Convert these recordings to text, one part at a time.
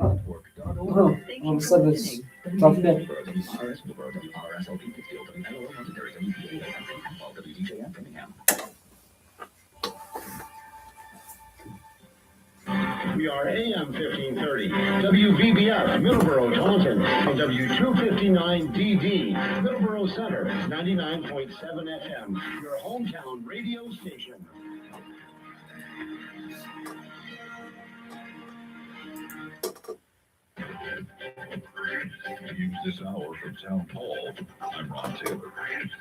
Oh, all of a sudden it's tough day. We are AM 1530, WVBF, Middleboro, Taunton, and W259DD, Middleboro Center, 99.7 FM, your hometown radio station. News this hour from Town Hall. I'm Ron Taylor.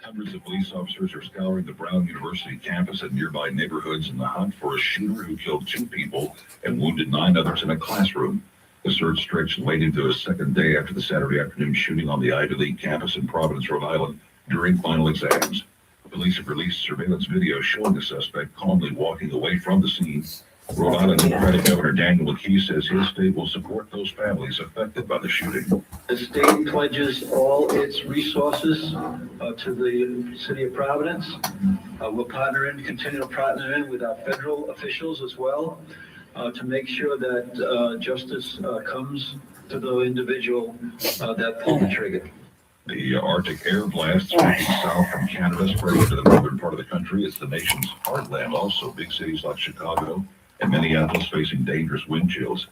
Hundreds of police officers are scouring the Brown University campus and nearby neighborhoods in the hunt for a shooter who killed 2 people and wounded 9 others in a classroom. The search stretched late into a second day after the Saturday afternoon shooting on the Ivy League campus in Providence, Rhode Island, during final exams. Police have released surveillance video showing the suspect calmly walking away from the scene. Rhode Island Democratic Governor Daniel McKee says his state will support those families affected by the shooting. The state pledges all its resources to the city of Providence. We'll continue to partner in with our federal officials as well to make sure that justice comes to the individual that pulled the trigger. The Arctic air blast sweeping south from Canada, spreading into the northern part of the country. It's the nation's heartland. Also, big cities like Chicago and Minneapolis facing dangerous wind chills.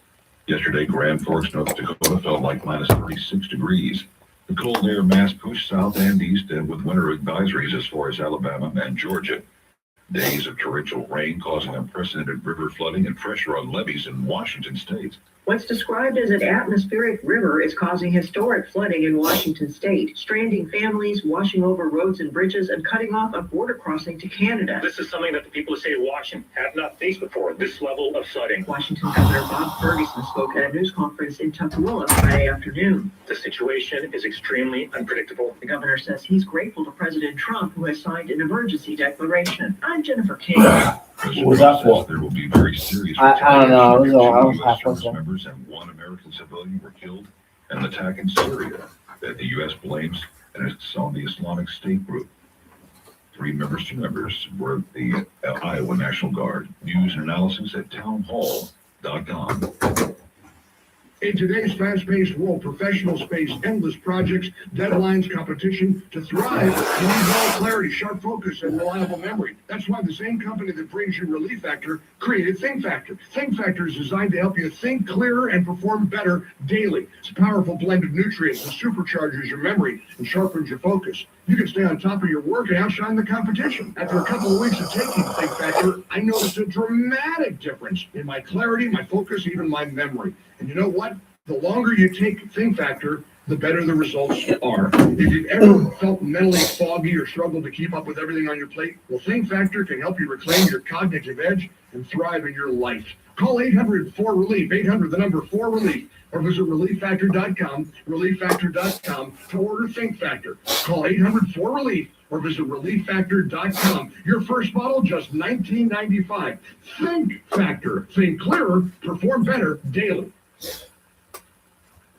Yesterday, Grand Forks, North Dakota felt like minus 36 degrees. The cold air mass pushed south and east, and with winter advisories as far as Alabama and Georgia. Days of torrential rain causing unprecedented river flooding and pressure on levees in Washington state. What's described as an atmospheric river is causing historic flooding in Washington state, stranding families, washing over roads and bridges, and cutting off a border crossing to Canada. This is something that the people of the state of Washington have not faced before, this level of flooding. Washington Governor Bob Ferguson spoke at a news conference in Tukwila Friday afternoon. The situation is extremely unpredictable. The governor says he's grateful to President Trump, who has signed an emergency declaration. I'm Jennifer King. What was that for? There will be very serious I don't know. I was half service members and 1 American civilian were killed in an attack in Syria that the U.S. blames, and it's on the Islamic State group. 2 members were the Iowa National Guard. News and analysis at townhall.com. In today's fast-paced world, professionals face endless projects, deadlines, competition. To thrive, you need more clarity, sharp focus, and reliable memory. That's why the same company that brings you Relief Factor created Think Factor. Think Factor is designed to help you think clearer and perform better daily. It's a powerful blend of nutrients that supercharges your memory and sharpens your focus. You can stay on top of your work and outshine the competition. After a couple of weeks of taking Think Factor, I noticed a dramatic difference in my clarity, my focus, even my memory. And you know what? The longer you take Think Factor, the better the results are. If you've ever felt mentally foggy or struggled to keep up with everything on your plate, well, Think Factor can help you reclaim your cognitive edge and thrive in your life. Call 800-4RELIEF, 800-4RELIEF, or visit ReliefFactor.com, ReliefFactor.com to order Think Factor. Call 800-4RELIEF or visit ReliefFactor.com. Your first bottle, just $19.95. Think Factor. Think clearer, perform better daily.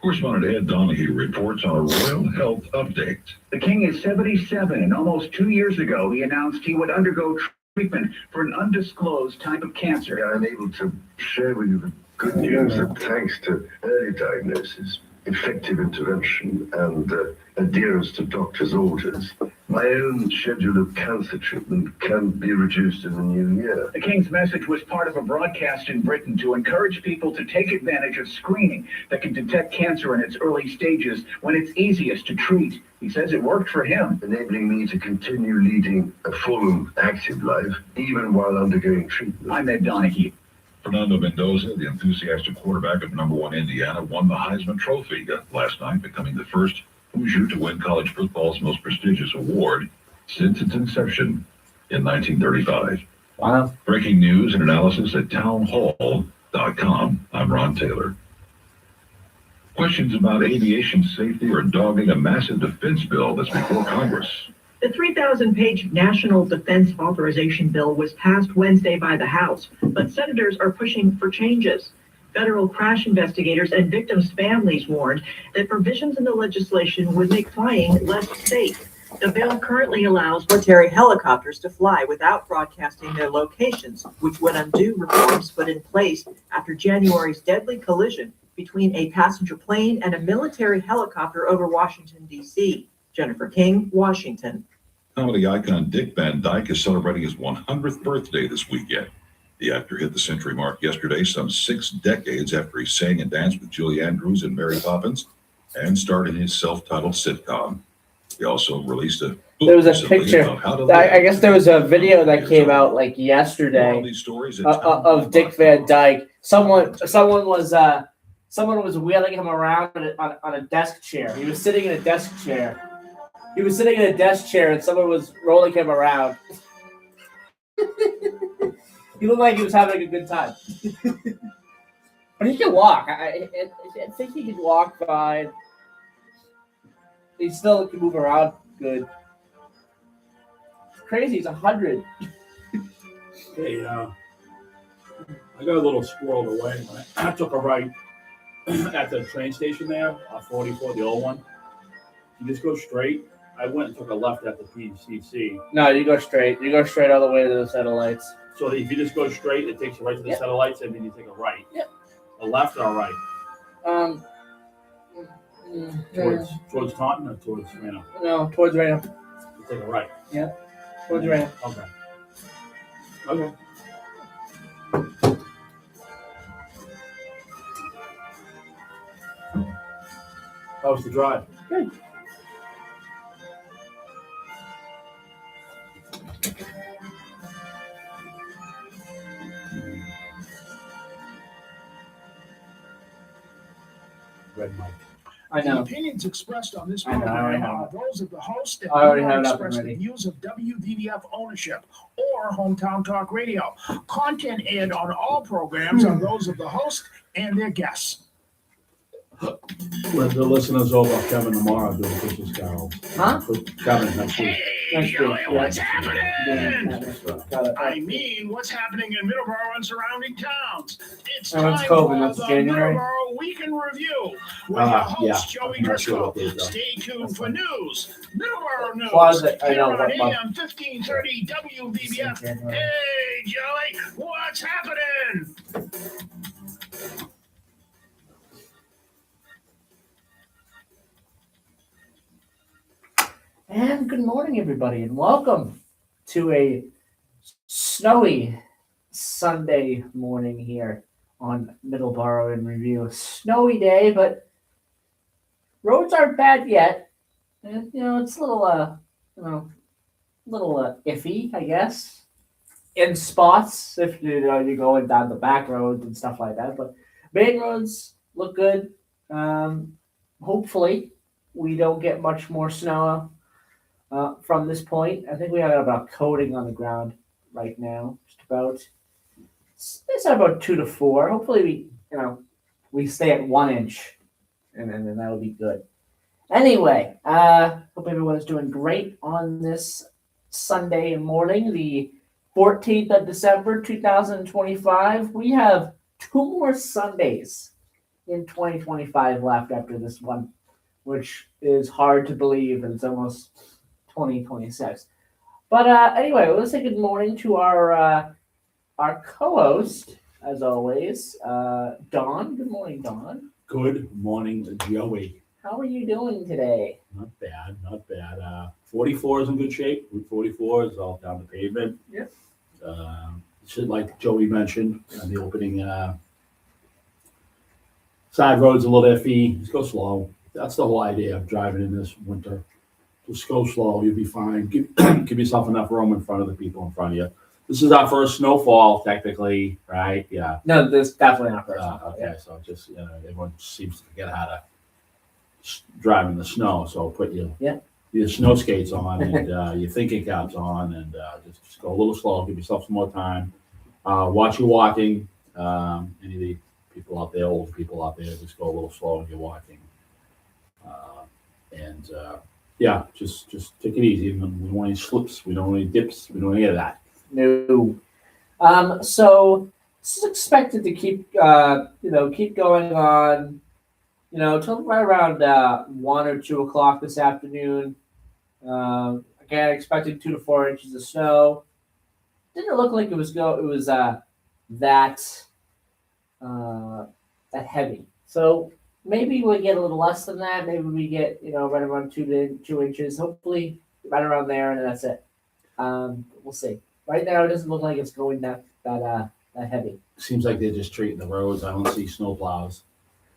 Correspondent Ed Donahue reports on a royal health update. The king is 77, and almost 2 years ago, he announced he would undergo treatment for an undisclosed type of cancer. I'm able to share with you the good news that thanks to early diagnosis, effective intervention, and adherence to doctor's orders, my own schedule of cancer treatment can be reduced in the new year. The king's message was part of a broadcast in Britain to encourage people to take advantage of screening that can detect cancer in its early stages when it's easiest to treat. He says it worked for him, enabling me to continue leading a full, active life, even while undergoing treatment. I'm Ed Donahue. Fernando Mendoza, the enthusiastic quarterback of #1 Indiana, won the Heisman Trophy last night, becoming the first Hoosier to win college football's most prestigious award since its inception in 1935. Wow. Breaking news and analysis at townhall.com. I'm Ron Taylor. Questions about aviation safety are dogging a massive defense bill that's before Congress. The 3,000-page National Defense Authorization Bill was passed Wednesday by the House, but senators are pushing for changes. Federal crash investigators and victims' families warned that provisions in the legislation would make flying less safe. The bill currently allows military helicopters to fly without broadcasting their locations, which would undo reforms put in place after January's deadly collision between a passenger plane and a military helicopter over Washington, D.C. Jennifer King, Washington. Comedy icon Dick Van Dyke is celebrating his 100th birthday this weekend. The actor hit the century mark yesterday, some 6 decades after he sang and danced with Julie Andrews and Mary Poppins and starred in his self-titled sitcom. He also released a book. There was a recently picture. about how to I live. guess there was a video that came out like All yesterday these stories at of Dick Van Dyke. Someone was wheeling him around on a desk chair. He was sitting in a desk chair. And someone was rolling him around. He looked like he was having a good time. But he can walk. I think he can walk fine. He still can move around good. It's crazy. He's 100. Hey, I got a little squirreled away. I took a right at the train station there, 44, the old one. You just go straight. I went and took a left at the PCC. No, you go straight. You go straight all the way to the satellites. So if you just go straight, it takes you right to the Yep. satellites, and then you take a right. Yep. A left or a right? Towards Taunton or towards Reno? No, towards Reno. You take a right. Towards Reno. Okay. Okay. How was the drive? Good. Red mic. I The know. opinions expressed on this I know, I already program have are those of the host and I already do have not it up and express the ready. views of WVBF ownership or Hometown Talk Radio. Content aired on all programs are those of the host and their guests. Let the listeners over Kevin tomorrow do the Christmas carol. Huh? Kevin next week. Next week, Joey, yeah. what's happening? Got it. I mean, what's happening in Middleboro and surrounding towns? It's Oh, it's time COVID, for that's the January. Middleboro Week in Review with your Yeah. host, Joey I'm not sure Driscoll. what those are. Stay tuned for news, Middleboro news, Closet, I here know, on but- AM 1530 WVBF. Hey, Joey, what's happening? And good morning, everybody, and welcome to a snowy Sunday morning here on Middleboro in Review. A snowy day, but roads aren't bad yet. And, it's a little, iffy, I guess, in spots if you're going down the back roads and stuff like that. But main roads look good. Hopefully, we don't get much more snow. From this point, I think we have about coating on the ground right now. Just about, it's about 2 to 4. Hopefully, we stay at 1 inch, and then that'll be good. Anyway, hope everyone's doing great on this Sunday morning, the 14th of December, 2025. We have 2 more Sundays in 2025 left after this one, which is hard to believe, and it's almost 2026. But anyway, let's say good morning to our co-host, as always, Don. Good morning, Don. Good morning, Joey. How are you doing today? Not bad, not bad. 44 is in good shape. Route 44 is all down the pavement. Yep. Should, like Joey mentioned in the opening, side roads a little iffy. Just go slow. That's the whole idea of driving in this winter. Just go slow. You'll be fine. Give yourself enough room in front of the people in front of you. This is our first snowfall, technically, right? Yeah. No, this definitely not first. Okay, so just everyone seems to forget how to drive in the snow. So put your snow skates on and your thinking caps on, and just go a little slow. Give yourself some more time. Watch your walking. Any of the people out there, old people out there, just go a little slow when you're walking. Just take it easy. We don't want any slips. We don't want any dips. We don't want any of that. No. So this is expected to keep going on, till right around 1 or 2 o'clock this afternoon. Again, expecting 2 to 4 inches of snow. Didn't look like it was that heavy. So maybe we get a little less than that. Maybe we get, right around 2 inches. Hopefully right around there, and that's it. We'll see. Right now, it doesn't look like it's going that heavy. Seems like they're just treating the roads. I don't see snow plows.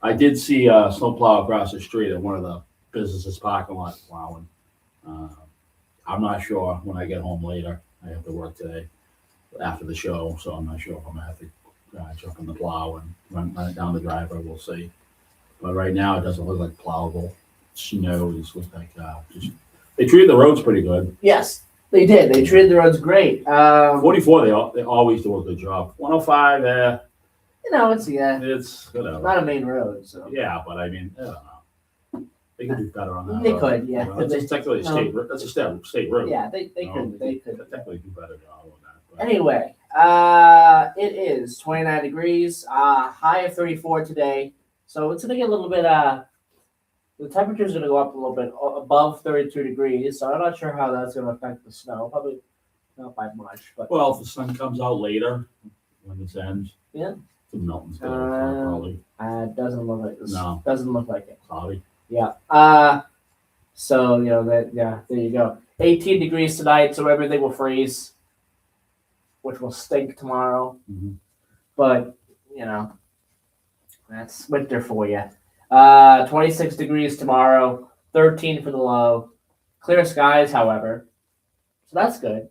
I did see a snow plow across the street at one of the businesses parking lot plowing. I'm not sure when I get home later. I have to work today after the show, so I'm not sure if I'm gonna have to jump in the plow and run it down the driveway. We'll see. But right now, it doesn't look like plowable snow. It just looks like they treated the roads pretty good. Yes, they did. They treated the roads great. 44, they always do a good job. 105, it's whatever. Not a main road, so. Yeah, but I mean, I don't know. They could do better on that. They road. could, yeah. It's technically a state. That's a state road. Yeah, they could. They could could. technically do better job on that. But. Anyway, it is 29 degrees, high of 34 today. So it's gonna get a little bit. The temperature's gonna go up a little bit above 32 degrees. So I'm not sure how that's gonna affect the snow. Probably not by much, but. Well, if the sun comes out later, when this ends. Yeah. The mountains probably. Doesn't look like this. No. Doesn't look like it. Cloudy. Yeah. So there you go. 18 degrees tonight, so everything will freeze, which will stink tomorrow. Mm-hmm. But that's winter for you. 26 degrees tomorrow, 13 for the low. Clear skies, however, so that's good.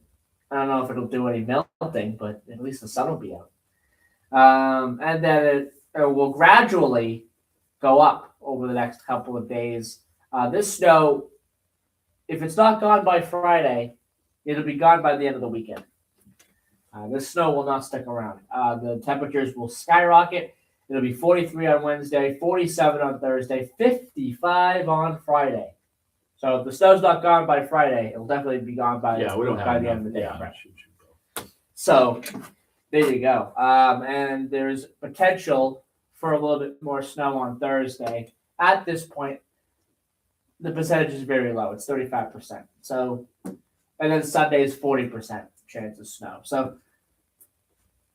I don't know if it'll do any melting, but at least the sun will be out. And then it will gradually go up over the next couple of days. This snow, if it's not gone by Friday, it'll be gone by the end of the weekend. This snow will not stick around. The temperatures will skyrocket. It'll be 43 on Wednesday, 47 on Thursday, 55 on Friday. So if the snow's not gone by Friday, it'll definitely be gone by, we don't by have the end of the day. Yeah, Right. So there you go. And there's potential for a little bit more snow on Thursday. At this point, the percentage is very low. It's 35%. So, and then Sunday is 40% chance of snow. So,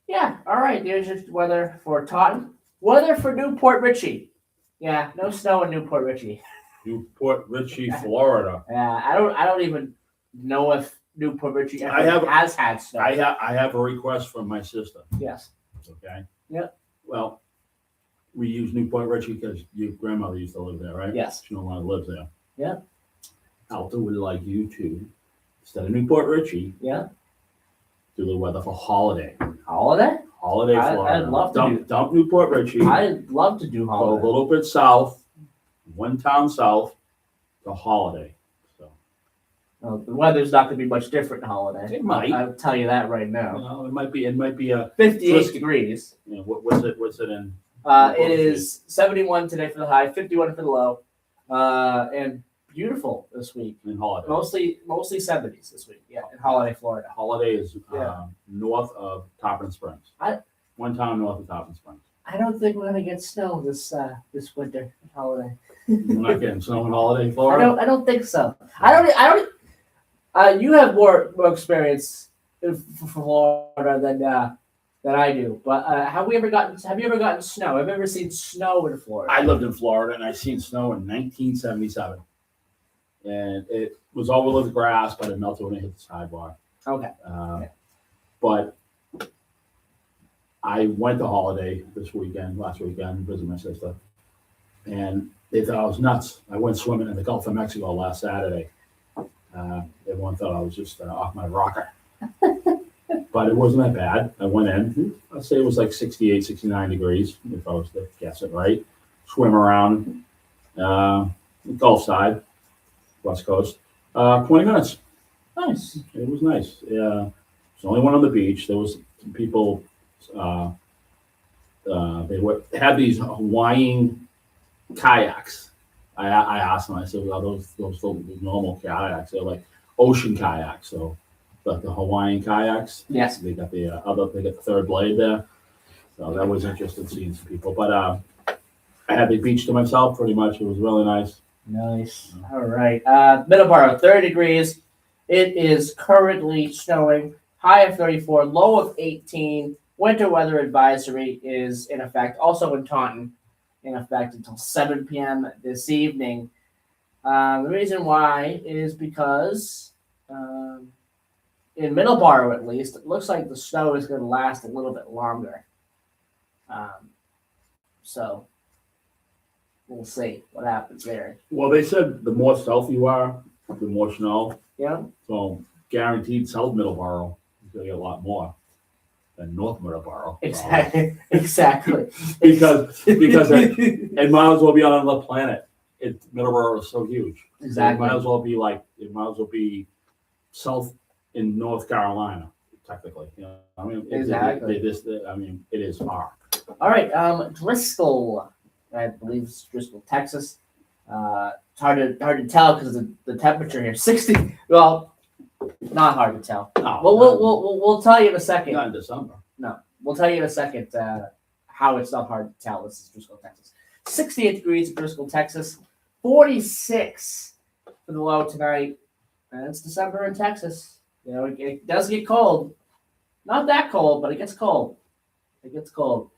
yeah, all right. There's just weather for Taunton. Weather for Newport Richey. Yeah, no snow in Newport Richey. Newport Richey, Florida. Yeah, I don't even know if Newport Richey has had snow. I have a request from my sister. Yes. Okay. Yep. Well, we use Newport Richey because your grandmother used to live there, right? Yes. She no longer lives there. Yeah. Alta would like you to, instead of Newport Richey, Yeah. do the weather for Holiday. Holiday? Holiday, Florida. I'd love to dump Newport Richey. I'd love to do Go Holiday. a little bit south, one town south, to Holiday. So Well, the weather's not going to be much different in Holiday. It might. I'll tell you that right now. well, it might be a 58 degrees. what's it in? It is 71 today for the high, 51 for the low, and beautiful this week. In Holiday. Mostly 70s this week. Yeah, in Holiday, Florida. Holiday is Yeah. north of Tarpon Springs. One town north of Tarpon Springs. I don't think we're gonna get snow this winter at Holiday. We're not getting snow in Holiday, Florida. I don't think so. I don't. You have more experience in Florida than I do. But have you ever gotten snow? Have you ever seen snow in Florida? I lived in Florida and I seen snow in 1977, and it was all over the grass, but it melted when it hit the sidewalk. Okay. But I went to Holiday last weekend, visit my sister, and they thought I was nuts. I went swimming in the Gulf of Mexico last Saturday. Everyone thought I was just off my rocker. But it wasn't that bad. I went in. I'd say it was like 68, 69 degrees, if I was to guess it right. Swim around the Gulf side, West Coast. 20 minutes. Nice. It was nice. Yeah. There's only one on the beach. There was some people. They had these Hawaiian kayaks. I asked them. I said, "Well, those normal kayaks? They're like ocean kayaks." So, but the Hawaiian kayaks. Yes. They got the They got the third blade there. So that was interesting seeing some people. But I had the beach to myself pretty much. It was really nice. Nice. All right. Middleboro, 30 degrees. It is currently snowing. High of 34, low of 18. Winter weather advisory is in effect. Also in Taunton, in effect until 7 p.m. this evening. The reason why is because in Middleboro, at least, it looks like the snow is going to last a little bit longer. So we'll see what happens there. Well, they said the more south you are, the more snow. Yeah. So guaranteed South Middleboro is going to get a lot more than North Middleboro. Exactly. Exactly. because it might as well be on another planet. Middleboro is so huge. Exactly. It might as well be south in North Carolina, technically. You know, I mean, Exactly. It is far. All right, Driscoll, I believe it's Driscoll, Texas. It's hard to tell because of the temperature here. 60. Well, not hard to tell. No, We'll tell you in a second. not in December. No, we'll tell you in a second how it's not hard to tell. This is Driscoll, Texas. 68 degrees in Driscoll, Texas. 46 for the low tonight. And it's December in Texas. You know, it does get cold. Not that cold, but it gets cold. It gets cold.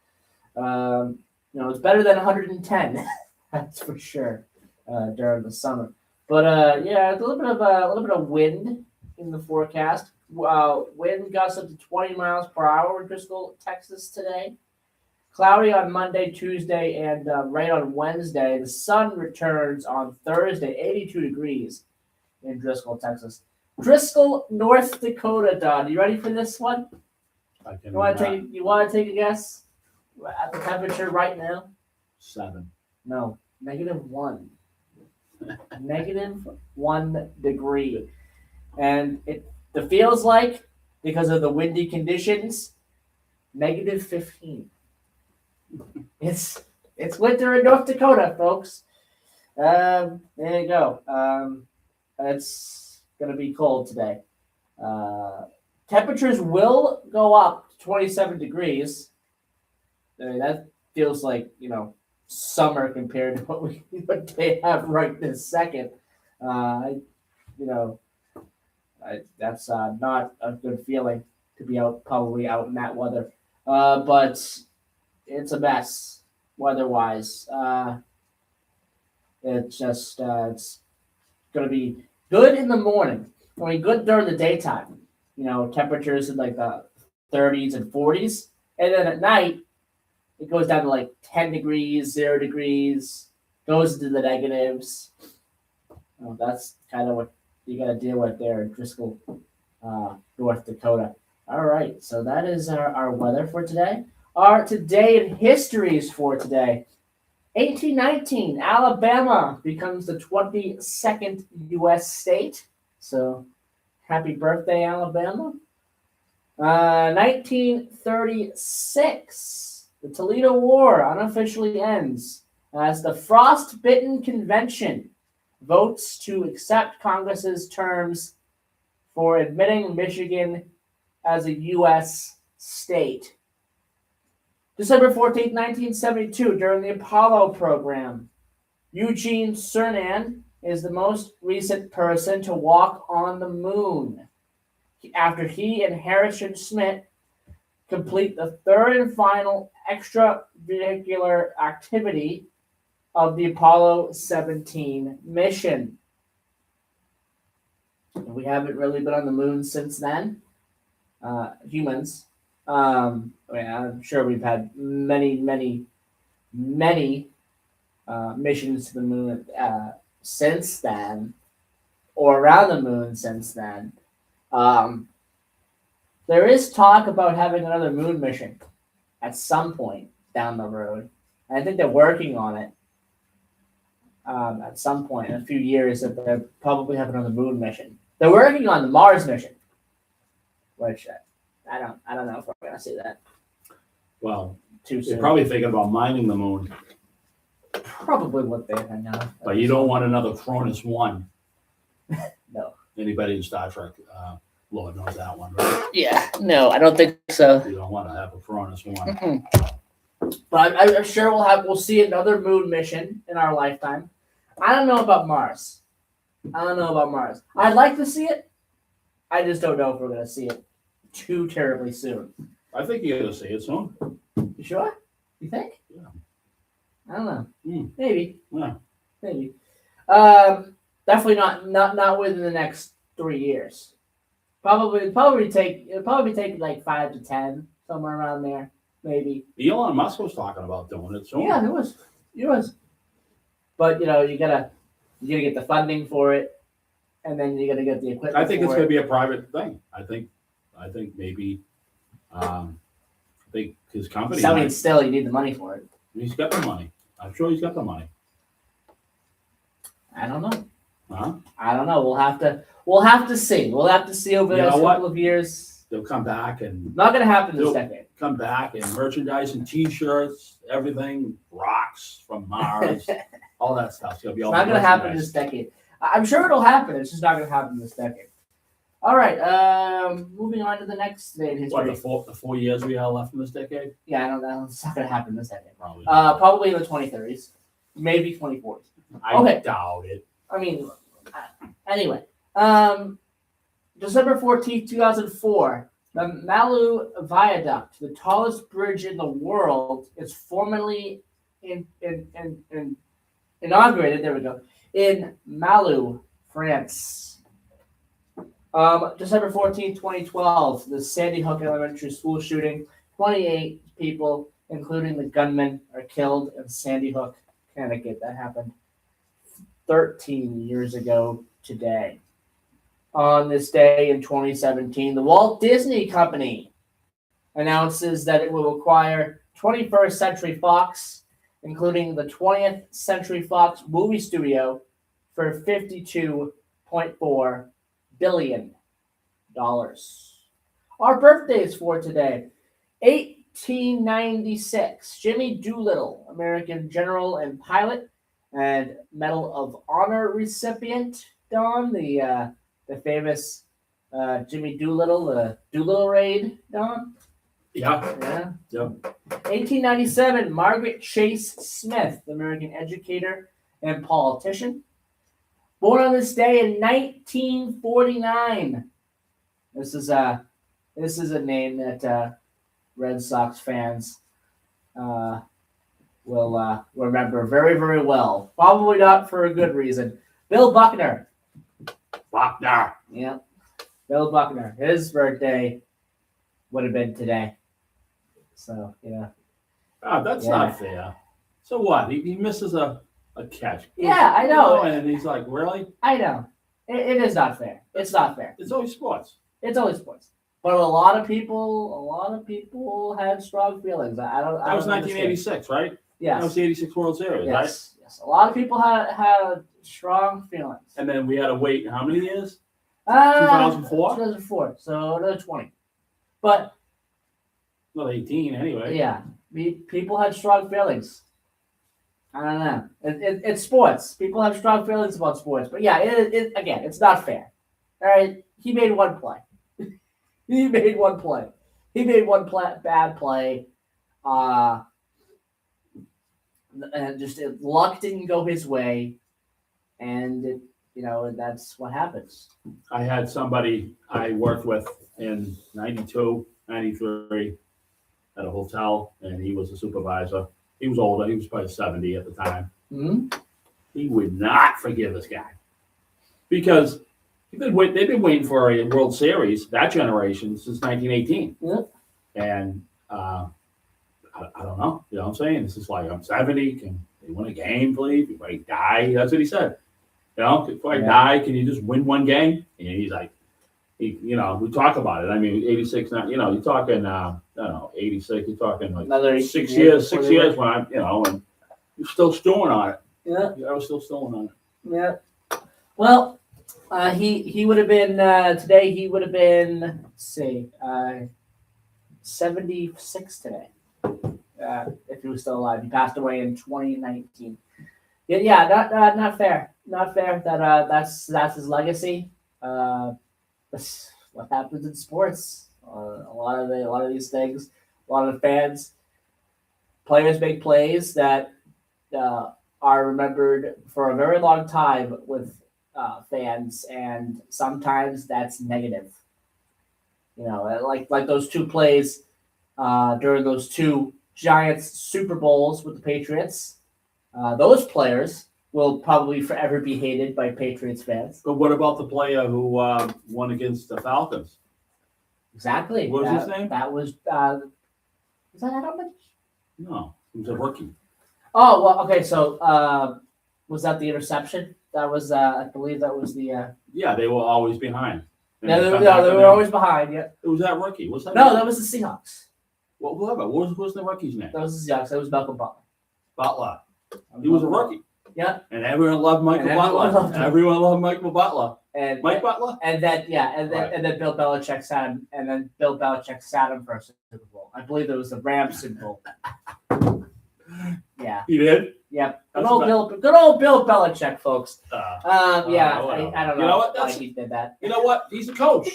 You know, it's better than 110. That's for sure. During the summer, but yeah, a little bit of wind in the forecast. Wind gusts up to 20 miles per hour in Driscoll, Texas today. Cloudy on Monday, Tuesday, and rain on Wednesday. The sun returns on Thursday. 82 degrees in Driscoll, Texas. Driscoll, North Dakota. Don, you ready for this one? You want to take a guess at the temperature right now? 7. No, -1. -1 degree, and it feels like, because of the windy conditions, -15. It's winter in North Dakota, folks. There you go. It's gonna be cold today. Temperatures will go up to 27 degrees. I mean, that feels like, you know, summer compared to what they have right this second. That's not a good feeling to be probably out in that weather. But it's a mess weather-wise. It's going to be good in the morning. I mean, good during the daytime. You know, temperatures in like the 30s and 40s, and then at night it goes down to like 10 degrees, 0 degrees, goes into the negatives. That's kind of what you got to deal with there in Driscoll, North Dakota. All right, so that is our weather for today. Our today in histories for today. 1819, Alabama becomes the 22nd U.S. state. So happy birthday, Alabama. 1936, the Toledo War unofficially ends as the Frostbitten Convention votes to accept Congress's terms for admitting Michigan as a U.S. state. December 14, 1972, during the Apollo program, Eugene Cernan is the most recent person to walk on the moon, after he and Harrison Schmitt complete the third and final extravehicular activity of the Apollo 17 mission. We haven't really been on the moon since then, humans. I'm sure we've had many missions to the moon since then, or around the moon since then. There is talk about having another moon mission at some point down the road. And I think they're working on it at some point in a few years, that they'll probably have another moon mission. They're working on the Mars mission, which I don't know if we're going to see that. Well, too soon. they're probably thinking about mining the moon. Probably what they hang out. But you don't want another Cronus 1. No. Anybody in Star Trek, Lord knows that one, right? Yeah, no, I don't think so. You don't want to have a Cronus 1. Mm-mm. But I'm sure we'll see another moon mission in our lifetime. I don't know about Mars. I'd like to see it. I just don't know if we're going to see it too terribly soon. I think you're going to see it soon. You sure? You think? Yeah. I I don't know. Hmm. Maybe. Yeah. Maybe. Definitely not within the next 3 years. It'll probably take like 5 to 10, somewhere around there, maybe. Elon Musk was talking about doing it soon. Yeah, it was. But you gotta get the funding for it, and then you gotta get the equipment. I think it's for going it. to be a private thing. I think maybe, I think his company. So, I mean, still, you need the money for it. He's got the money. I'm sure he's got the money. I don't know. Huh? I don't know. We'll have to see. We'll have to see over the You next know what? couple of years. They'll come back and Not gonna happen this Nope. decade. come back and merchandise and T-shirts, everything, rocks from Mars, all that stuff. It's gonna be all It's not gonna happen merchandise. this decade. I'm sure it'll happen. It's just not gonna happen this decade. All right. Moving on to the next day in history. What, the 4 years we have left in this decade? Yeah, I don't know. It's not gonna happen this decade. Probably. Probably in the 2030s, maybe 2040s. I okay. doubt it. I mean, anyway. December 14th, 2004, the Malu Viaduct, the tallest bridge in the world, is formally inaugurated. There we go. In Malu, France. December 14th, 2012, the Sandy Hook Elementary School shooting. 28 people, including the gunman, are killed in Sandy Hook, Connecticut. That happened 13 years ago today. On this day in 2017, the Walt Disney Company announces that it will acquire 21st Century Fox, including the 20th Century Fox movie studio, for $52.4 billion. Our birthdays for today: 1896, Jimmy Doolittle, American general and pilot, and Medal of Honor recipient. Don, the famous Jimmy Doolittle, the Doolittle raid. Don. Yeah. Yeah. 1897, Margaret Chase Smith, American educator and politician. Born on this day in 1949. This is a name that Red Sox fans will remember very, very well. Probably not for a good reason. Bill Buckner. Buckner. Yeah. Bill Buckner. His birthday would have been today. So, yeah. Oh, that's not fair. So what? He misses a catch. Yeah, I know. And he's like, really? I know. It is not fair. It's not fair. It's always sports. It's always sports. But a lot of people had strong feelings. I don't. That was 1986, right? Yes. That was the 86 World Series, right? Yes. A lot of people had strong feelings. And then we had to wait how many years? 2004. 2004. So another 20. But Another 18 anyway. yeah, people had strong feelings. I don't know. It's sports. People have strong feelings about sports. But yeah, again, it's not fair. All right, he made one play. He made one play. He made one bad play. And just luck didn't go his way, and that's what happens. I had somebody I worked with in 92, 93 at a hotel, and he was a supervisor. He was older. He was probably 70 at the time. Mm-hmm. He would not forgive this guy because they've been waiting for a World Series, that generation, since 1918. Yep. And I don't know. You know what I'm saying? This is like, I'm 70. Can they win a game, please? Before I die? That's what he said. Before I die, can you just win one game? And he's like, we talk about it. I mean, 86, you're talking, 86, you're talking like Another 6 years when I'm, and you're still stewing on it. Yeah. I was still stewing on it. Yeah. Well, he would have been today. He would have been, let's see, 76 today. If he was still alive, he passed away in 2019. Yeah, not fair. Not fair. That's his legacy. That's what happens in sports. A lot of these things. A lot of the players make plays that are remembered for a very long time with fans, and sometimes that's negative. Like those two plays during those two Giants Super Bowls with the Patriots. Those players will probably forever be hated by Patriots fans. But what about the player who won against the Falcons? Exactly. What was his name? That was is that Edelman? No, he was a rookie. Oh well, okay. So was that the interception? That was I believe that was the. Yeah, they were always behind. And No, come they back and were always behind. Yeah. It was that rookie. What's that? No, rookie? that was the Seahawks. Well, whoever. What was the rookie's name? That was the Seahawks. That was Malcolm Butler. Butler. He was a rookie. Yeah. And everyone loved Michael And everyone Butler. loved him. Everyone loved Michael Butler. And Mike Butler? And then Right. and then Bill Belichick sat him, and then Bill Belichick sat him for a Super Bowl. I believe it was the Rams Super Bowl. Yeah. He did? Yep. That's Good old Bill Belichick, folks. whatever. I don't know. You know what? Why That's- he did that. You know what? He's a coach.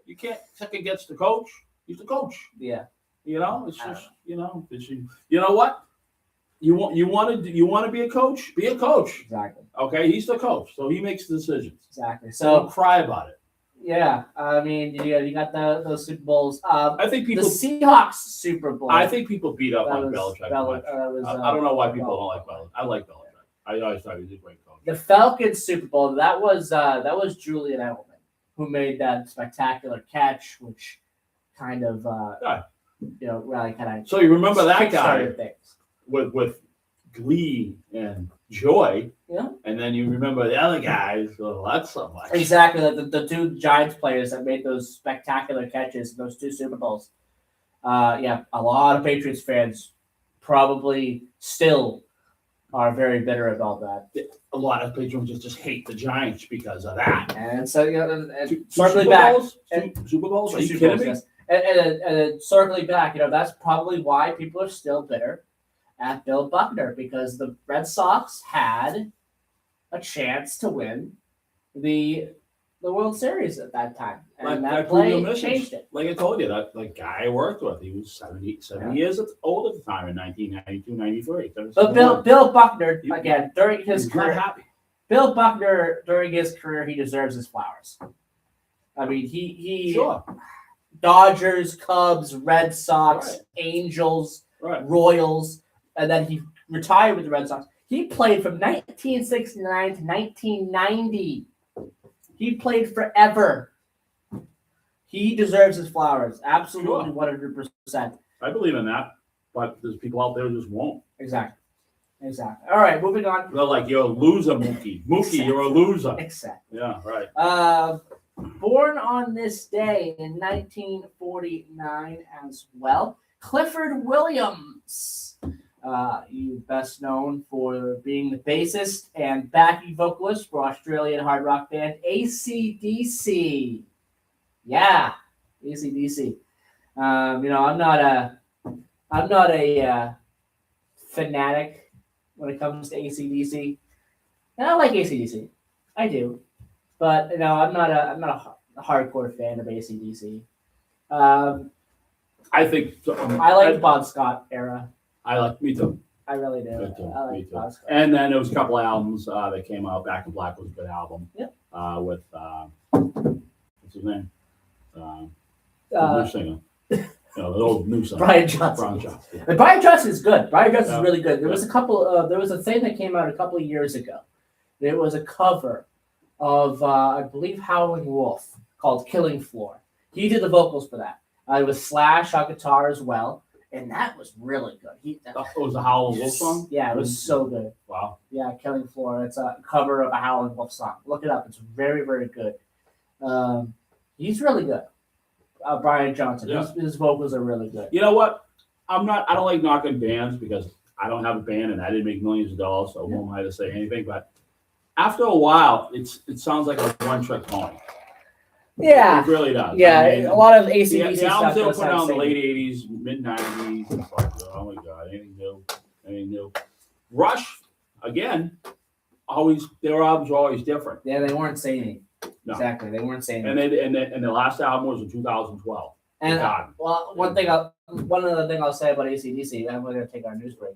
You can't second against the coach. He's the coach. Yeah. You know, it's just you know, you know what? You want to be a coach? Be a coach. Exactly. Okay, he's the coach, so he makes the decisions. Exactly. So So don't cry about it. yeah, I mean, you got those Super Bowls. I think The people. Seahawks Super Bowl. I think people beat up That on was- Belichick. that much. was, I don't know why people don't like Belichick. I like Belichick. I always thought he was a great coach. the Falcons Super Bowl. That was Julian Edelman who made that spectacular catch, which kind of Yeah. really kind of So you remember that guy kickstarted things. with glee and joy, Yeah. and then you remember the other guys. Well, that's so much. Exactly, the two Giants players that made those spectacular catches in those two Super Bowls. A lot of Patriots fans probably still are very bitter about that. A lot of patrons just hate the Giants because of that. And so and Two circling Super back, Bowls? Two Super Bowls? Are you Super kidding Bowls, me? yes. And then circling back, that's probably why people are still bitter at Bill Buckner, because the Red Sox had a chance to win the World Series at that time, and that play changed it. Like I told you, that guy I worked with, he was 70 years old at the time in 1992, 93. But Bill Buckner, You- again, during his He's not career, happy. Bill Buckner, during his career, he deserves his flowers. I mean, he Sure. Dodgers, Cubs, Red Sox, Right. Angels, Right. Royals, and then he retired with the Red Sox. He played from 1969 to 1990. He played forever. He deserves his flowers. Absolutely, Sure. 100%. I believe in that, but there's people out there who just won't. Exactly. All right, moving on. They're like, you're a loser, Mookie. Mookie, you're a loser. Exactly. Yeah, right. Born on this day in 1949 as well, Clifford Williams. You best known for being the bassist and backing vocalist for Australian hard rock band AC/DC. Yeah, AC/DC. I'm not a fanatic when it comes to AC/DC, and I like AC/DC. I do, but I'm not a hardcore fan of AC/DC. I think I like the Bon Scott era. me too. I really do. Me too. I like Me too. Bon Scott. And then there was a couple albums that came out. Back in Black was a good album. Yep. With what's his name? The new singer. The old new singer. Brian Johnson. Brian Johnson. Yeah. And Brian Johnson is good. Brian Johnson Yeah. is really good. There was there was a thing that came out a couple of years ago. It was a cover of I believe Howling Wolf called "Killing Floor." He did the vocals for that. It was Slash on guitar as well, and that was really good. It was a Howlin' Wolf song? Yeah, it was so good. Wow. Yeah, "Killing Floor." It's a cover of a Howling Wolf song. Look it up. It's very, very good. He's really good. Brian Johnson. Yeah. His vocals are really good. You know what? I don't like knocking bands because I don't have a band and I didn't make millions of dollars, so who am I to say anything? But after a while, it sounds like a one-trick pony. Yeah. It really does. Yeah, I mean, a lot of the AC/DC stuff. albums they were does put have out in the same- late 80s, mid 90s, it's like, oh my God, anything new. Rush, again, their albums were always different. Yeah, they weren't saying. No. Exactly, they weren't saying. And the last album was in 2012. And God. well, one other thing I'll say about AC/DC, and we're gonna take our news break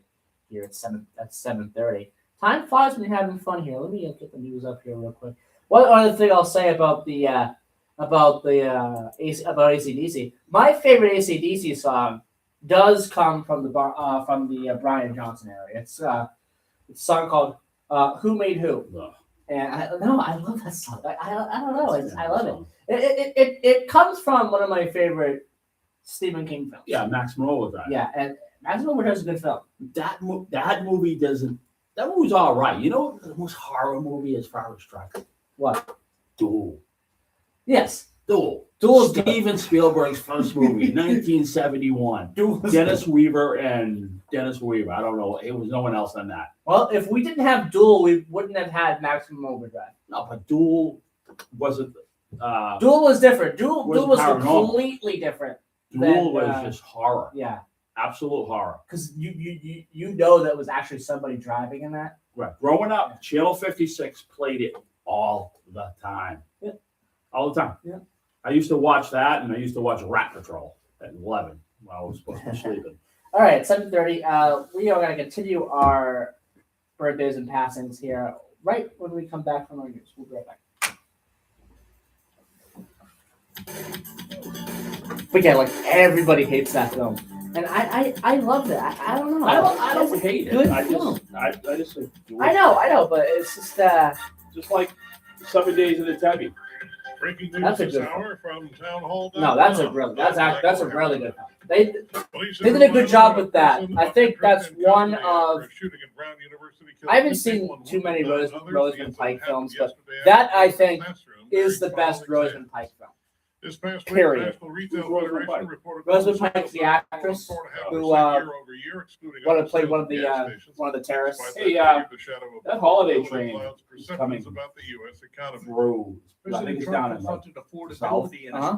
here at 7:30. Time flies when you're having fun here. Let me get the news up here real quick. One other thing I'll say about AC/DC. My favorite AC/DC song does come from the Brian Johnson era. It's It's a song called "Who Made Who," Ugh. and I love that song. I don't know, I love it. So, It comes from one of my favorite Stephen King films. yeah, Maximum Overdrive. Yeah, and Maximum Overdrive is a good film. That movie doesn't. That movie's all right. You know, the most horror movie as far as drugs. What? Duel. Yes. Duel. Duel is good. Steven Spielberg's first movie, 1971. Duel is Dennis Weaver and Dennis Weaver. I don't know. It was no one else on that. Well, if we didn't have Duel, we wouldn't have had Maximum Overdrive. No, but Duel wasn't. Duel was different. Duel wasn't was paranormal. completely different. Duel was just horror. Yeah, Absolute horror. because you know that was actually somebody driving in that. Right. Growing up, Channel 56 played it all the time. Yeah. All the time. Yeah. I used to watch that, and I used to watch Rat Patrol at 11 while I was supposed to be sleeping. All right, 7:30. We are going to continue our birthdays and passings here right when we come back from our news. We'll be right back. But yeah, like everybody hates that film, and I love that. I don't know. I don't It's a hate good it. I film. just think I know, but it's just just like 7 Days in the Tubby. Breaking That's news a this good hour from Town Hall. no, that's a really that's a really good film. They did a good job with that. I think that's one of. I haven't seen too many Rosamund Pike films, but that I think is the best Rosamund Pike film. This past week, Period. National Retail Federation reported Rosamund Pike's the actress who played one of the terrorists. Hey, that holiday train is coming about the U.S. economy. through. I think it's down in like South.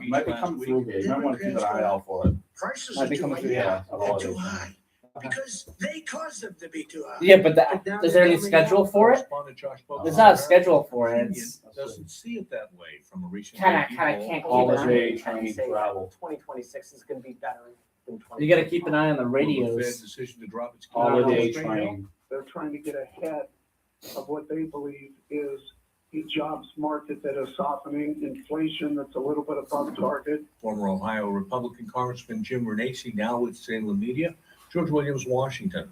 Might be coming through here. You might want to keep an eye out for it. Prices Might are be too coming high. through, Yeah, a they're holiday too train. high. Because they caused them to be too high. Yeah, but is there any schedule for it? There's not a schedule for it. It's Doesn't see it that way from a recent. kind of can't keep Holiday an train say travel. 2026 is going to be better than 20. You got to keep an eye on the Fed's radios. decision to drop its. Holiday train. They're trying to get ahead of what they believe is a jobs market that is softening, inflation that's a little bit above target. Former Ohio Republican Congressman Jim Renacci, now with Salem Media. George Williams, Washington.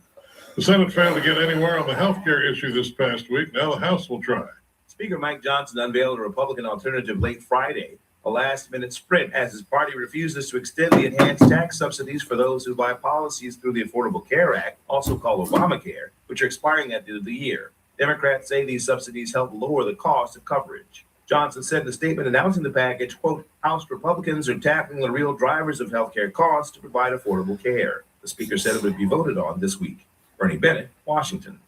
The Senate failed to get anywhere on the health care issue this past week. Now the House will try. Speaker Mike Johnson unveiled a Republican alternative late Friday, a last-minute sprint as his party refuses to extend the enhanced tax subsidies for those who buy policies through the Affordable Care Act, also called Obamacare, which are expiring at the end of the year. Democrats say these subsidies help lower the cost of coverage. Johnson said in a statement announcing the package, quote, House Republicans are tackling the real drivers of healthcare costs to provide affordable care. The speaker said it would be voted on this week. Bernie Bennett, Washington.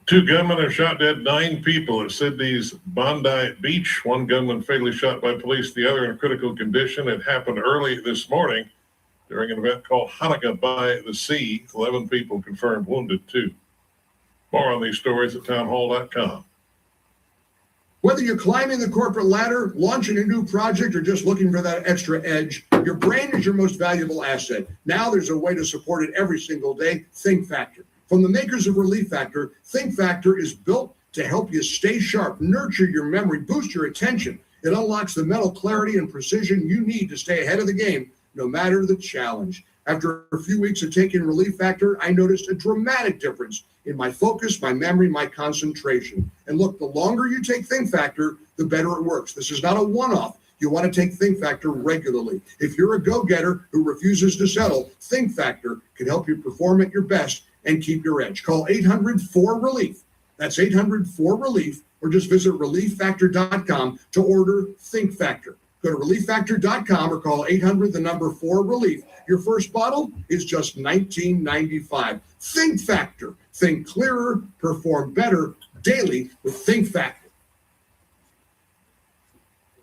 2 gunmen have shot dead 9 people at Sydney's Bondi Beach. 1 gunman fatally shot by police, the other in a critical condition. It happened early this morning during an event called Hanukkah by the Sea. 11 people confirmed wounded, too. More on these stories at townhall.com. Whether you're climbing the corporate ladder, launching a new project, or just looking for that extra edge, your brain is your most valuable asset. Now there's a way to support it every single day. Think Factor. From the makers of Relief Factor, Think Factor is built to help you stay sharp, nurture your memory, boost your attention. It unlocks the mental clarity and precision you need to stay ahead of the game, no matter the challenge. After a few weeks of taking Relief Factor, I noticed a dramatic difference in my focus, my memory, my concentration. And look, the longer you take Think Factor, the better it works. This is not a one-off. You want to take Think Factor regularly. If you're a go-getter who refuses to settle, Think Factor can help you perform at your best and keep your edge. Call 800-4RELIEF. That's 800-4RELIEF, or just visit relieffactor.com to order Think Factor. Go to relieffactor.com or call 800-4RELIEF. Your first bottle is just $19.95. Think Factor. Think clearer, perform better daily with Think Factor.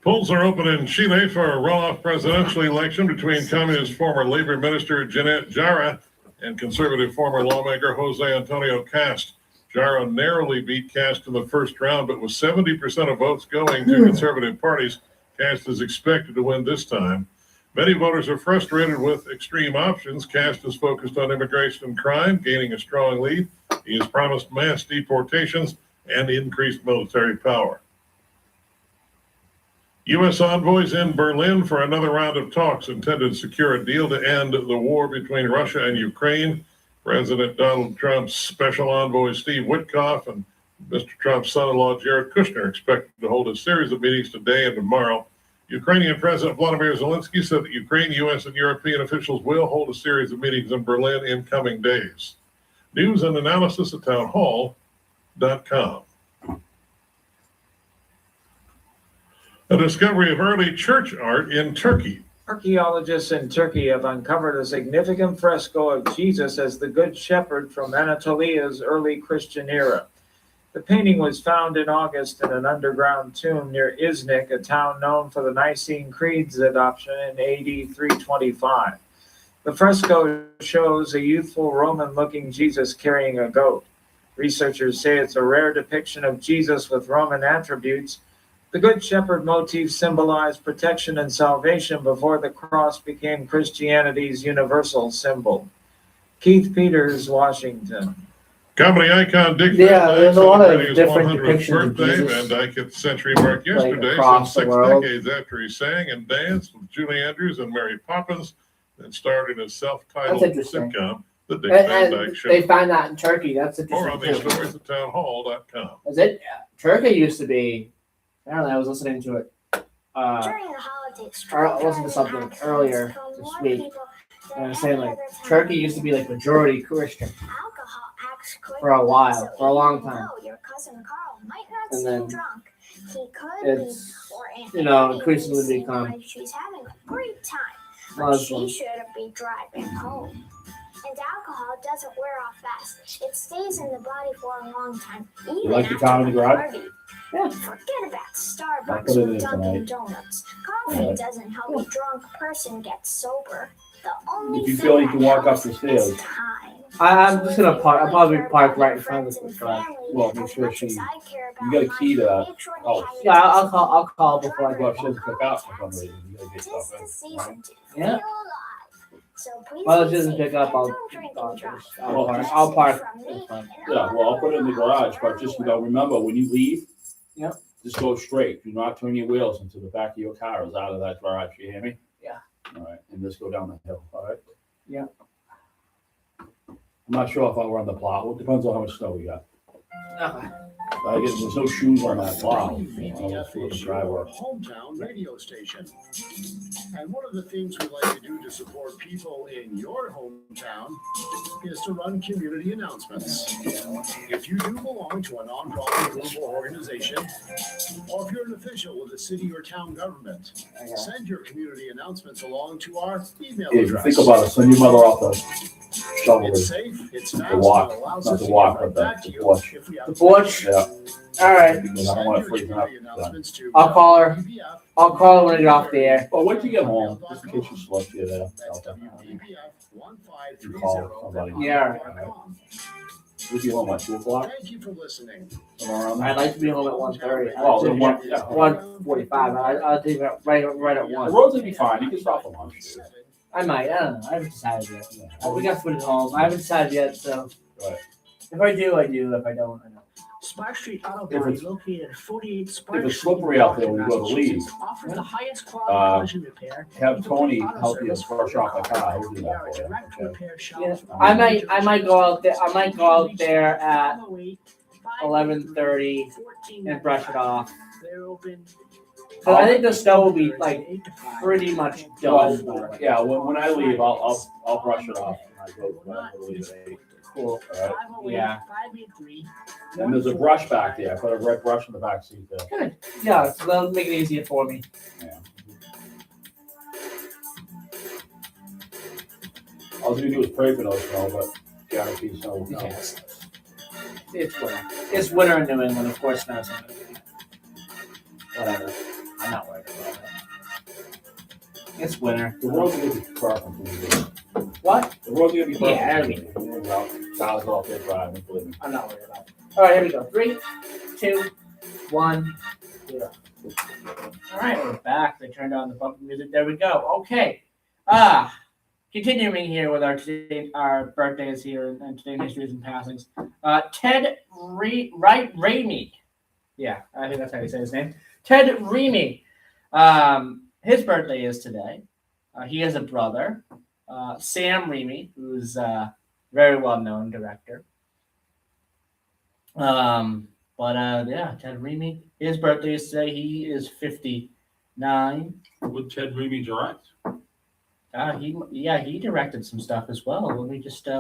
Polls are open in Chile for a runoff presidential election between communist former labor minister Jeanette Jara and conservative former lawmaker Jose Antonio Cast. Jara narrowly beat Cast in the first round, but with 70% of votes going to conservative parties, Cast is expected to win this time. Many voters are frustrated with extreme options. Cast is focused on immigration and crime, gaining a strong lead. He has promised mass deportations and increased military power. U.S. envoys in Berlin for another round of talks intended to secure a deal to end the war between Russia and Ukraine. President Donald Trump's special envoy Steve Witkoff and Mr. Trump's son-in-law Jared Kushner expected to hold a series of meetings today and tomorrow. Ukrainian President Vladimir Zelensky said that Ukraine, U.S., and European officials will hold a series of meetings in Berlin in coming days. News and analysis at townhall.com. A discovery of early church art in Turkey. Archaeologists in Turkey have uncovered a significant fresco of Jesus as the Good Shepherd from Anatolia's early Christian era. The painting was found in August in an underground tomb near Iznik, a town known for the Nicene Creed's adoption in AD 325. The fresco shows a youthful Roman-looking Jesus carrying a goat. Researchers say it's a rare depiction of Jesus with Roman attributes. The Good Shepherd motif symbolized protection and salvation before the cross became Christianity's universal symbol. Keith Peters, Washington. Comedy icon Dick there's a lot of celebrating his different 100th depictions of birthday. Jesus, Van Dyke hit the century mark yesterday, some across the 6 world. decades after he sang and danced with Julie Andrews and Mary Poppins, and starred in his self-titled That's interesting. sitcom, The Dick Van Dyke And Show. they find that in Turkey. That's More interesting. on these stories at townhall.com. Is it? Turkey used to be. Apparently, I was listening to it. During the holidays, I listened to something earlier this week, and I was saying like Turkey used to be like majority Christian for a while, for a long time, your cousin Carl might not and seem then drunk. He could it's be, or Aunt Annie increasingly would seem become like she's having a great time, but Muslim. she should be driving home. And alcohol doesn't wear off fast. It stays in the body for a long time, even like the after town in the garage? party. Yeah. Forget about I'll Starbucks put it or in Dunkin' tonight. Donuts. Coffee Alright. doesn't help a drunk person get sober. The only If you thing feel you that can walk up helps the is stairs. time. I'm just gonna park. I'll probably park right in front of the garage. Well, make sure she. You got a key to that house. Yeah, I'll call. I'll call before I go Well, if she upstairs. doesn't pick up for some reason, you gotta get stuff in. Right? Yeah. So please Well, if be it doesn't safe pick up, and I'll. don't drink and drive. I'll park. Just I'll park. from me, in front. Yeah, well, I'll put it in the garage, but just, remember, when you leave, Yep. just go straight. Do not turn your wheels until the back of your car is out of that garage. You hear me? Yeah. All right, and just go down the hill, all right? Yeah. I'm not sure if I'll run the plow. It depends on how much snow we got. Okay. There's no shoes on that plow. WVBF is your hometown radio station. And one of the things we like to do to support people in your hometown is to run community announcements. If you do belong to a nonprofit group or organization, or if you're an official with a city or town government, send your community announcements along to our email Yeah, if you address. think about it, send your mother off the shovel. It's safe, it's fast, The walk, and allows not us the to walk, get but right back to the you porch. if we have The porch. Yeah. All right. Because I don't want to freeze up. I'll call her. I'll call her when I get off the air. Well, wait till you get home, just in case you slip you there. You call somebody. Yeah. We'll be home at 2 o'clock. Thank you for listening. Somewhere around there. I'd like to be home at 1:30. Oh, then 1:45. I'll take it right at The 1. roads will be fine. You can stop for lunch. I might. I don't know. I haven't decided yet. We got food at home. I haven't decided yet. So Right. if I do, I do. If I don't, I don't. Spark Street Auto If Body it's- located at 48 Spark If it's Street, slippery out there when you go to leave, Massachusetts, offers the highest quality uh, collision repair. have Tony Auto help you service brush off my car. He'll do We that are a for you. direct Okay? repair shop Yeah. for I might go out there. I might go out there at 508 11:30 and brush it off. They're open. So I think the snow will be like pretty much done. Well, yeah, when I leave, I'll brush it off when I leave at 8. Cool. All right. 508 Yeah. 583 And there's a brush back there. I put a red brush in the back seat there. Good. Yeah, so that'll make it easier for me. Yeah. All you do is pray for no snow, but guarantee snow will come. Yes. It's winter. It's winter in New England, of course. Not something. Whatever. I'm not worried about it. It's winter. The roads are gonna be perfect. What? The roads are gonna be perfect. Yeah, I mean, Cars off there driving, believe me. I'm not worried about it. All right, here we go. 3, 2, 1, 0. All right, we're back. They turned on the bumper music. There we go. Okay. Continuing here with our birthdays here and today's histories and passings. Ted Raimi. Yeah, I think that's how you say his name. Ted Raimi. His birthday is today. He has a brother, Sam Raimi, who's very well known director. Yeah, Ted Raimi, his birthday is today. He is 59. Would Ted Raimi direct? He directed some stuff as well. Let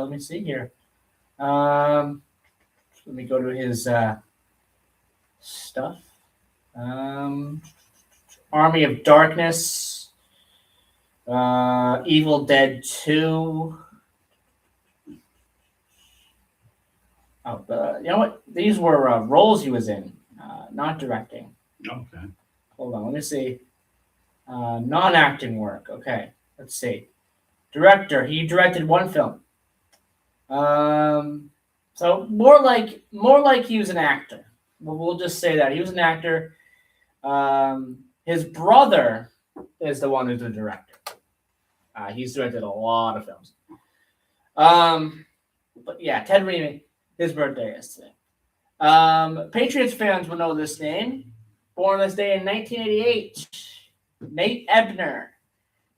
me see here. Let me go to his stuff. Army of Darkness, Evil Dead 2. You know what? These were roles he was in, not directing. Okay. Hold on, let me see. Non-acting work. Okay, let's see. Director. He directed one film. So more like he was an actor. We'll just say that he was an actor. His brother is the one who's the director. He's directed a lot of films. But yeah, Ted Raimi, his birthday is today. Patriots fans will know this name. Born this day in 1988, Nate Ebner,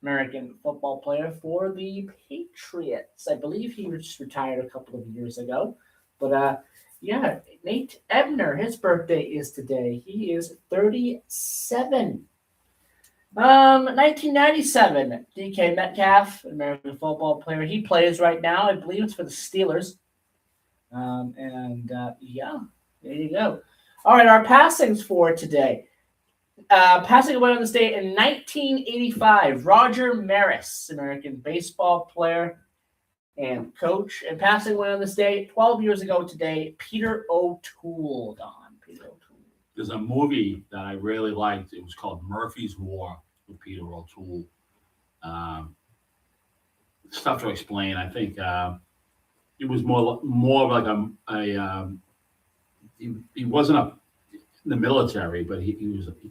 American football player for the Patriots. I believe he just retired a couple of years ago. But yeah, Nate Ebner, his birthday is today. He is 37. 1997, DK Metcalf, American football player. He plays right now. I believe it's for the Steelers. Yeah, there you go. All right, our passings for today. Passing away on this day in 1985, Roger Maris, American baseball player and coach. And passing away on this day, 12 years ago today, Peter O'Toole. Peter O'Toole. There's a movie that I really liked. It was called Murphy's War with Peter O'Toole. It's tough to explain. I think it was more of like he wasn't in the military, but he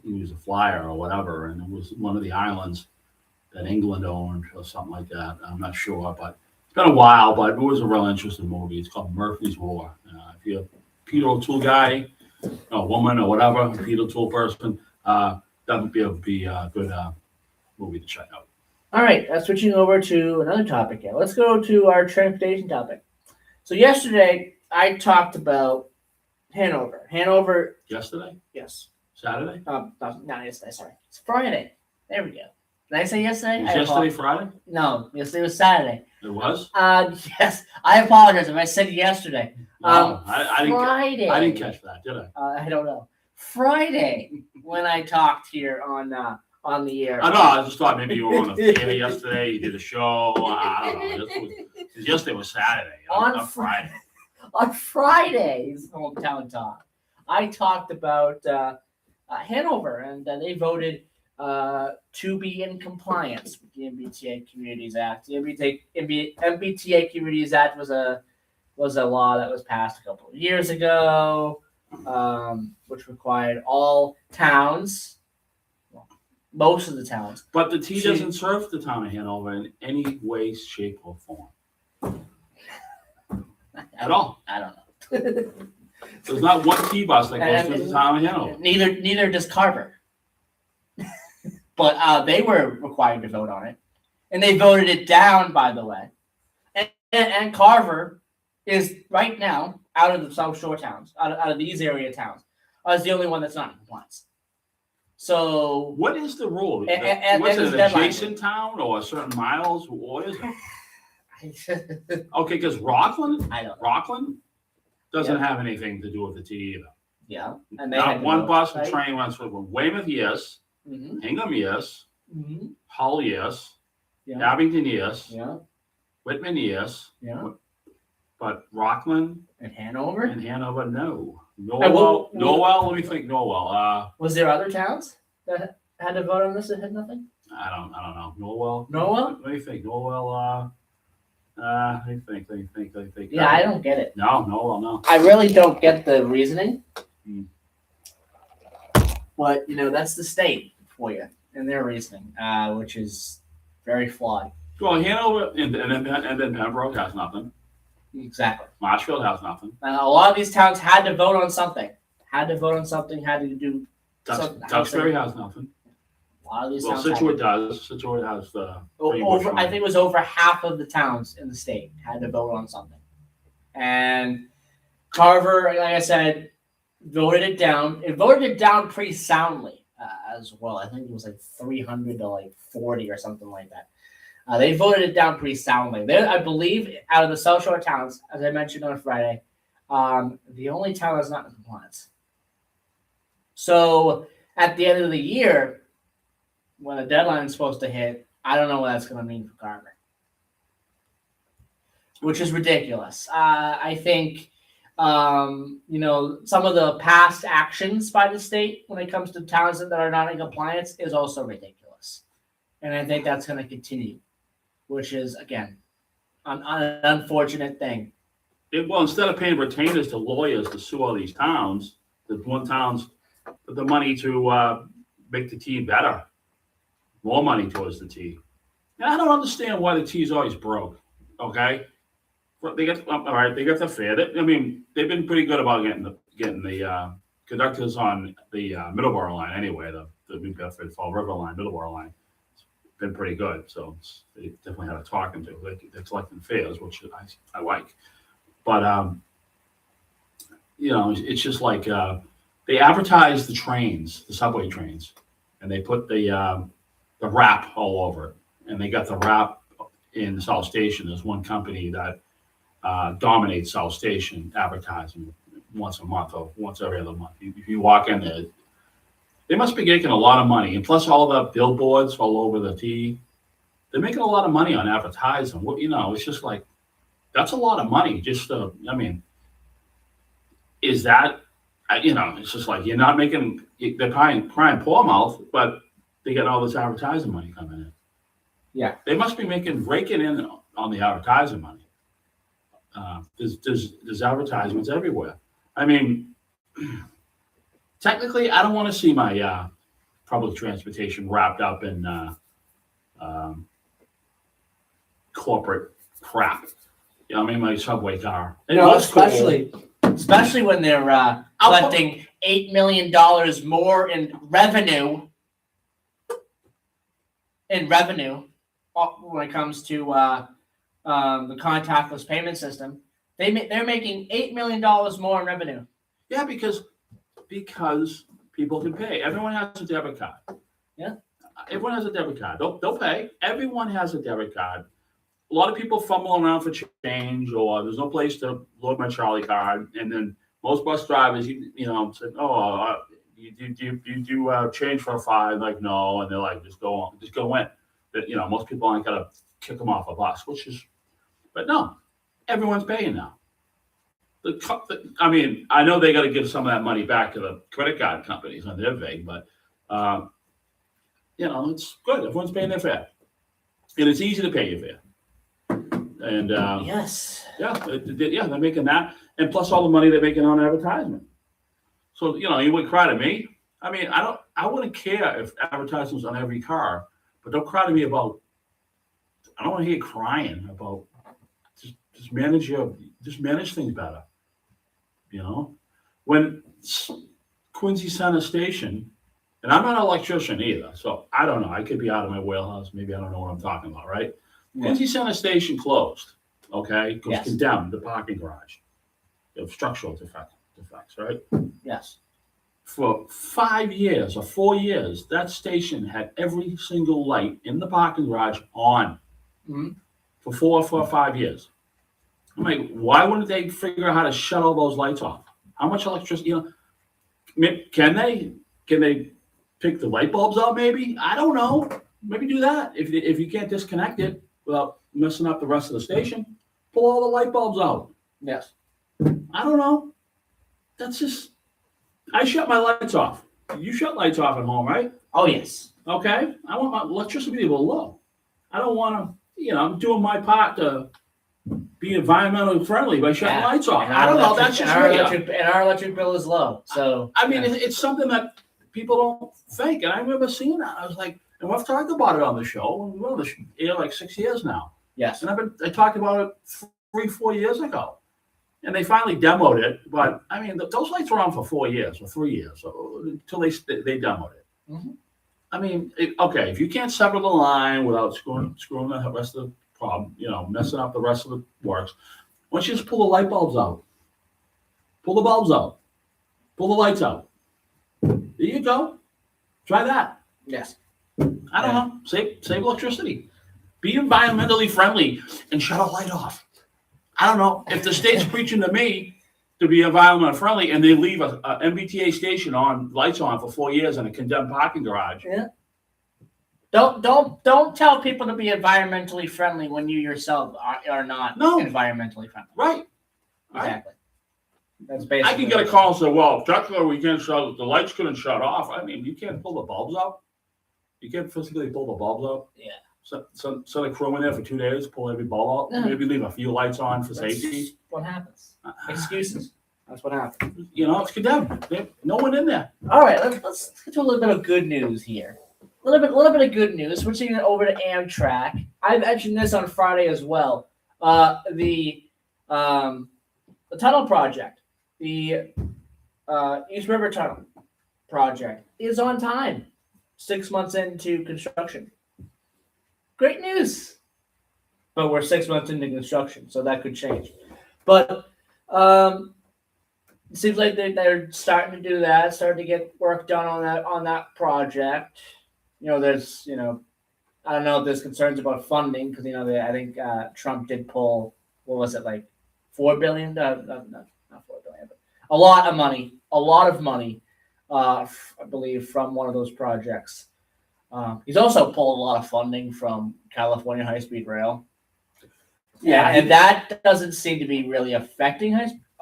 was a flyer or whatever, and it was one of the islands that England owned or something like that. I'm not sure, but it's been a while. But it was a real interesting movie. It's called Murphy's War. If you're a Peter O'Toole guy, a woman or whatever, a Peter O'Toole person, that would be a good movie to check out. All right, switching over to another topic now. Let's go to our transportation topic. So yesterday I talked about Hanover. Yesterday? Yes. Saturday? Not yesterday. Sorry, it's Friday. There we go. Did I say yesterday? Was yesterday Friday? No, yesterday was Saturday. It was? Yes. I apologize if I said yesterday. No, I Friday. I didn't catch that, did I? I don't know. Friday when I talked here on the air. I know. I just thought maybe you were on the theater yesterday. You did a show. I don't know. Yesterday was Saturday. On Friday. On Friday's Hometown Talk, I talked about Hanover, and they voted to be in compliance with the MBTA Communities Act. The MBTA Communities Act was a law that was passed a couple of years ago, which required all towns, most of the towns. But the T doesn't serve the town of Hanover in any way, shape, or form. At all. I don't know. There's not one T bus that goes through the town of Hanover. Neither does Carver. But they were required to vote on it. And they voted it down, by the way. And Carver is right now, out of the South Shore towns, out of these area towns, is the only one that's not in compliance. So what is the rule? What's it, an adjacent town or a certain miles? What is it? Okay, because Rockland doesn't have anything to do with the T either. Yeah. And not one bus and train runs through Weymouth, yes. Mm-hmm. Hingham, yes. Mm-hmm. Hull, yes. Yeah. Abington, yes. Yeah. Whitman, yes. Yeah. But Rockland and Hanover? No. Norwell, let me think. Norwell. Was there other towns that had to vote on this that had nothing? I don't know. Norwell? Norwell? Let me think. Norwell, let me think. Yeah, I don't get it. No. I really don't get the reasoning. But, that's the state for you and their reasoning, which is very flawed. Well, Hanover and then Pembroke has nothing. Exactly. Marshfield has nothing. And a lot of these towns had to vote on something. Had to do something. Duxbury has nothing. lot of these Well, towns. Situate does. Situate has the. Over, I think it was over half of the towns in the state had to vote on something. And Carver, like I said, voted it down. It voted it down pretty soundly as well. I think it was like 300 to like 40 or something like that. They voted it down pretty soundly. They're, I believe, out of the South Shore towns, as I mentioned on Friday, the only town that's not in compliance. So at the end of the year, when the deadline is supposed to hit, I don't know what that's going to mean for Carver, which is ridiculous. I think, some of the past actions by the state when it comes to towns that are not in compliance is also ridiculous. And I think that's going to continue, which is, again, an unfortunate thing. Well, instead of paying retainers to lawyers to sue all these towns, the one towns put the money to make the T better. More money towards the T. And I don't understand why the T is always broke. Okay, they get all right. They get the fare. They've been pretty good about getting the conductors on the Middleboro line anyway. The New Bedford Fall River line, Middleboro line, it's been pretty good. So they definitely had a talking to. They're collecting fares, which I like. But it's just like they advertise the trains, the subway trains, and they put the wrap all over it. And they got the wrap in South Station. There's one company that dominates South Station advertising once a month or once every other month. If you walk in there, they must be making a lot of money. And plus all the billboards all over the T, they're making a lot of money on advertising. It's just like, that's a lot of money. Just, is that, it's just like, you're not making, they're crying poor mouth, but they get all this advertising money coming in. Yeah. They must be raking in on the advertising money. There's advertisements everywhere. Technically, I don't want to see my public transportation wrapped up in corporate crap. My subway car. Especially when they're Collecting $8 million more in revenue. When it comes to the contactless payment system, they're making $8 million more in revenue. Yeah, because people can pay. Everyone has a debit card. Yeah, everyone has a debit card. They'll pay. Everyone has a debit card. A lot of people fumble around for change, or there's no place to load my Charlie card, and then most bus drivers, said, you do change for a $5? Like, no, and they're like, just go in. But most people aren't gonna kick them off a bus, but no, everyone's paying now. I know they got to give some of that money back to the credit card companies on their vig, but it's good. Everyone's paying their fare, and it's easy to pay your fare. And yes, they're making that, and plus all the money they're making on advertisement. So you wouldn't cry to me. I wouldn't care if advertisements on every car, but don't cry to me about. I don't want to hear you crying about. Just manage things better. When Quincy Center Station, and I'm not an electrician either, so I don't know. I could be out of my wheelhouse. Maybe I don't know what I'm talking about, right? Yeah. Quincy Center Station closed, okay? It was condemned, the parking garage. Of structural defects, right? Yes. For 5 years or 4 years, that station had every single light in the parking garage on. Mm-hmm. For 4 or 5 years. I'm like, why wouldn't they figure out how to shut all those lights off? How much electricity, can they pick the light bulbs out maybe? I don't know. Maybe do that. If you can't disconnect it without messing up the rest of the station, pull all the light bulbs out. Yes. I don't know. That's just, I shut my lights off. You shut lights off at home, right? Oh, yes. Okay. I want my electricity to be low. I don't want to, I'm doing my part to be environmentally friendly by shutting lights off. I don't know. That's just me. And our electric bill is low. So it's something that people don't think. And I remember seeing that. I was like, and we've talked about it on the show. We've been on the air like 6 years now. Yes. And I talked about it 3-4 years ago. And they finally demoed it. But those lights were on for 4 years or 3 years until they demoed it. Mm-hmm. I mean, okay, if you can't sever the line without screwing the rest of the problem, messing up the rest of the works, why don't you just pull the light bulbs out? Pull the bulbs out. Pull the lights out. There you go. Try that. Yes. I don't know. Save electricity. Be environmentally friendly and shut a light off. I don't know. If the state's preaching to me to be environmentally friendly and they leave a MBTA station lights on for 4 years in a condemned parking garage. Yeah. Don't tell people to be environmentally friendly when you yourself are not environmentally friendly. Right. Exactly. That's basically. I can get a call and say, well, technically we can't the lights couldn't shut off. I mean, you can't pull the bulbs out. You can't physically pull the bulbs out. Yeah. So the crew in there for 2 days, pull every bulb out. Yeah. Maybe leave a few lights on for safety. What happens? Excuses. That's what happens. It's condemned. No one in there. All right, let's get to a little bit of good news here. A little bit of good news. Switching it over to Amtrak. I mentioned this on Friday as well. The tunnel project, the East River Tunnel project, is on time. 6 months into construction. Great news. But we're 6 months into construction, so that could change. But it seems like they're starting to do that, starting to get work done on that project. There's I don't know if there's concerns about funding because I think Trump did pull, what was it, like $4 billion? Not $4 billion, but a lot of money. I believe from one of those projects. He's also pulled a lot of funding from California High Speed Rail. Yeah, and that doesn't seem to be really affecting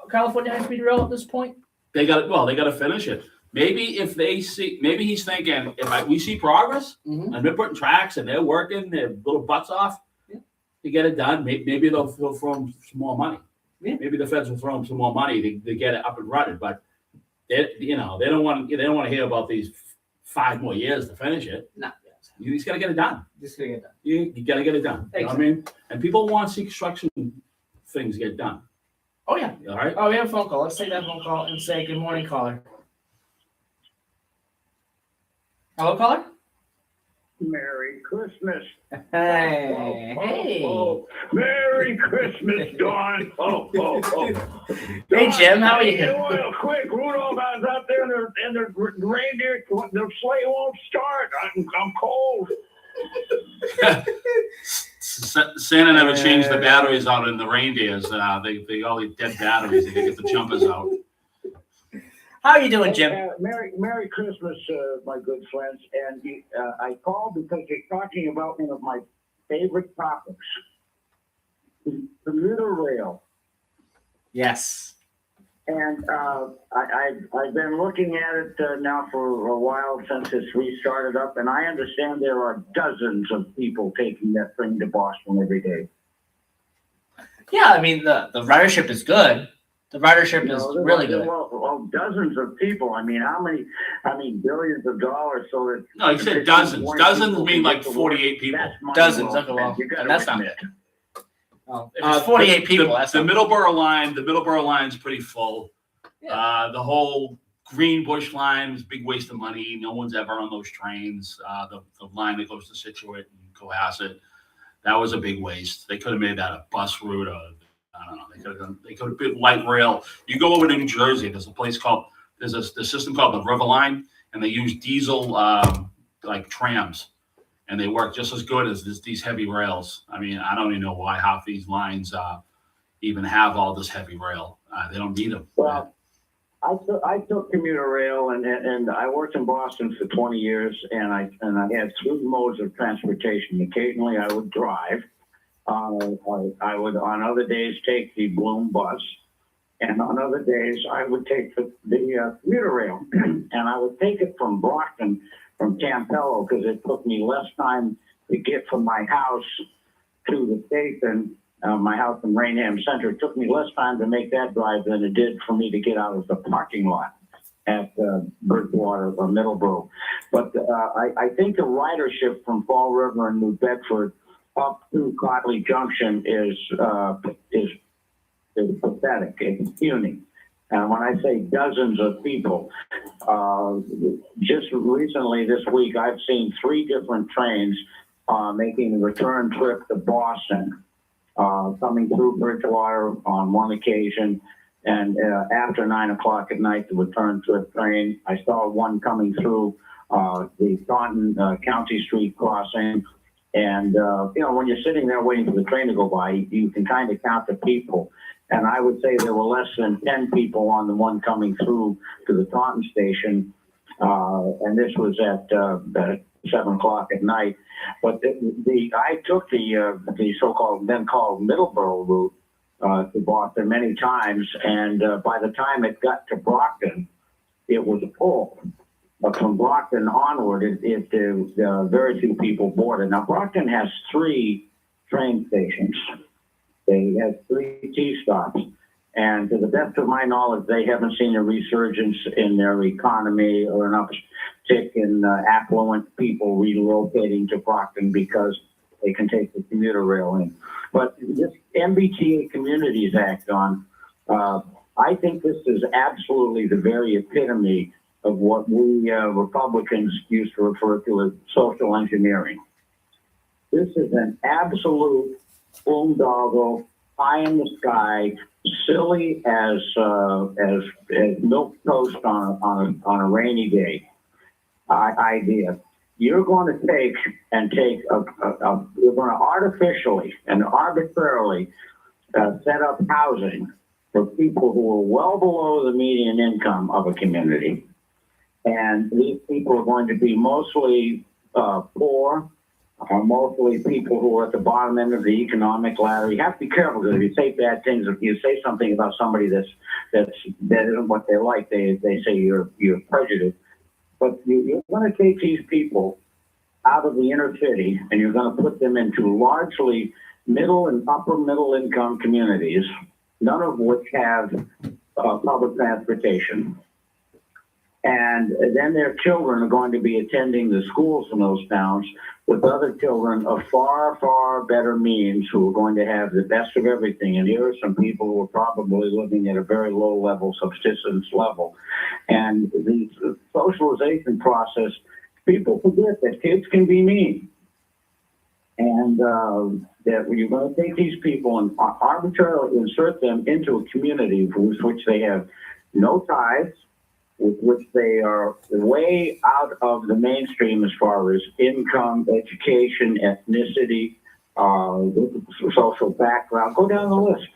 California High Speed Rail at this point. They got to finish it. Maybe if maybe he's thinking, we see progress and they're putting tracks and they're working their little butts off to get it done, maybe they'll throw them some more money. Yeah. Maybe the feds will throw them some more money to get it up and running. But they don't want to hear about these 5 more years to finish it. No. You just got to get it done. Just gotta get it done. You got to get it done. You know what I mean? And people want to see construction things get done. Oh, yeah. All right. Oh, we have a phone call. Let's take that phone call and say good morning, caller. Hello, caller? Merry Christmas. Hey. Oh. Merry Christmas, Dawn. Hey, Jim, how are you? Real quick, Rudolph, I was out there and the reindeer, the sleigh won't start. I'm cold. Santa never changed the batteries out in the reindeers. They all these dead batteries. They get the jumpers out. How are you doing, Jim? Merry Christmas, my good friends. And I called because you're talking about one of my favorite topics, the commuter rail. Yes. And I've been looking at it now for a while since it's restarted up, and I understand there are dozens of people taking that thing to Boston every day. Yeah, I mean, the ridership is good. The ridership is really good. Well, dozens of people. I mean, how many? I mean, billions of dollars. So that no, you said dozens. Dozens mean like 48 people. Dozens. Okay, well, that's not it. If it's 48 people. The Middleboro line's pretty full. Yeah. The whole Greenbush line is a big waste of money. No one's ever on those trains. The line that goes to Situate and Cohasset, that was a big waste. They could have made that a bus route. I don't know. They could have been light rail. You go over to New Jersey. There's a system called the River Line, and they use diesel like trams, and they work just as good as these heavy rails. I mean, I don't even know why half these lines even have all this heavy rail. They don't need them. Well, I took commuter rail, and I worked in Boston for 20 years, and I had 3 modes of transportation. Occasionally, I would drive. I would, on other days, take the Bloom bus, and on other days, I would take the commuter rail, and I would take it from Brockton, from Campello, because it took me less time to get from my house to the station. My house in Rainham Center, it took me less time to make that drive than it did for me to get out of the parking lot at Bridgewater or Middleboro. But I think the ridership from Fall River and New Bedford up to Cotley Junction is pathetic. It's puny. And when I say dozens of people, just recently this week, I've seen 3 different trains making the return trip to Boston, coming through Bridgewater on one occasion. And after 9 o'clock at night, the return trip train, I saw one coming through the Taunton County Street crossing. And, when you're sitting there waiting for the train to go by, you can kind of count the people. And I would say there were less than 10 people on the one coming through to the Taunton station. And this was at 7 o'clock at night. But I took the so-called, then called Middleboro route to Boston many times. And by the time it got to Brockton, it was full. But from Brockton onward, very few people boarded. Now, Brockton has 3 train stations. They have 3 T-stops. And to the best of my knowledge, they haven't seen a resurgence in their economy or an uptick in affluent people relocating to Brockton because they can take the commuter rail in. But this MBTA Communities Act I think this is absolutely the very epitome of what we Republicans used to refer to as social engineering. This is an absolute boondoggle, pie in the sky, silly as milk toast on a rainy day idea. You're going to take you're going to artificially and arbitrarily set up housing for people who are well below the median income of a community. And these people are going to be mostly poor, mostly people who are at the bottom end of the economic ladder. You have to be careful because if you say bad things, if you say something about somebody that isn't what they like, they say you're prejudiced. But you're going to take these people out of the inner city and you're going to put them into largely middle and upper middle income communities, none of which have public transportation. And then their children are going to be attending the schools in those towns with other children of far, far better means who are going to have the best of everything. And here are some people who are probably living at a very low level, subsistence level. And the socialization process, people forget that kids can be mean. And that you're going to take these people and arbitrarily insert them into a community with which they have no ties, with which they are way out of the mainstream as far as income, education, ethnicity, social background. Go down the list.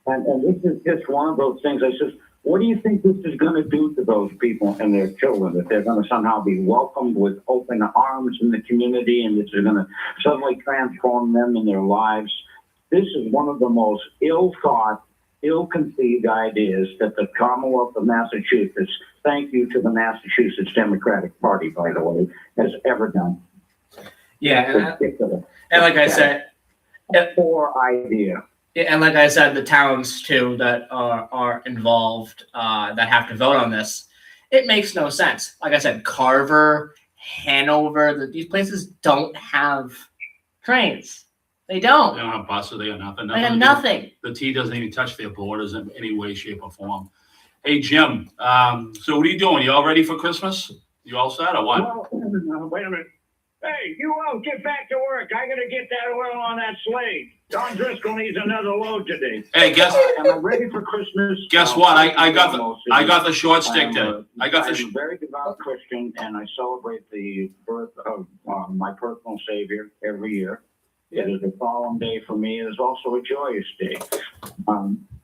And this is just one of those things. I says, what do you think this is going to do to those people and their children? That they're going to somehow be welcomed with open arms in the community and this is going to suddenly transform them in their lives? This is one of the most ill-thought, ill-conceived ideas that the Commonwealth of Massachusetts, thank you to the Massachusetts Democratic Party, by the way, has ever done. Yeah, Ridiculous. and like I said, poor idea. Yeah, and like I said, the towns too that are involved that have to vote on this, it makes no sense. Like I said, Carver, Hanover, these places don't have trains. They don't. They don't have buses. They got nothing. They have nothing. The T doesn't even touch their borders in any way, shape, or form. Hey, Jim, so what are you doing? You all ready for Christmas? You all set or what? Well, wait a minute. Hey, you all get back to work. I got to get that oil on that slate. Don Driscoll needs another load today. Hey, guess. Am I ready for Christmas? Guess what? I got the short stick there. I'm a very devout Christian, and I celebrate the birth of my personal Savior every year. It is a solemn day for me. It is also a joyous day.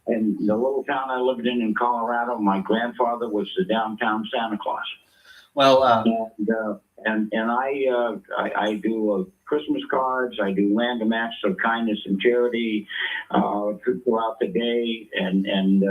In the little town I lived in Colorado, my grandfather was the downtown Santa Claus. Well, and I do Christmas cards. I do random acts of kindness and charity throughout the day, and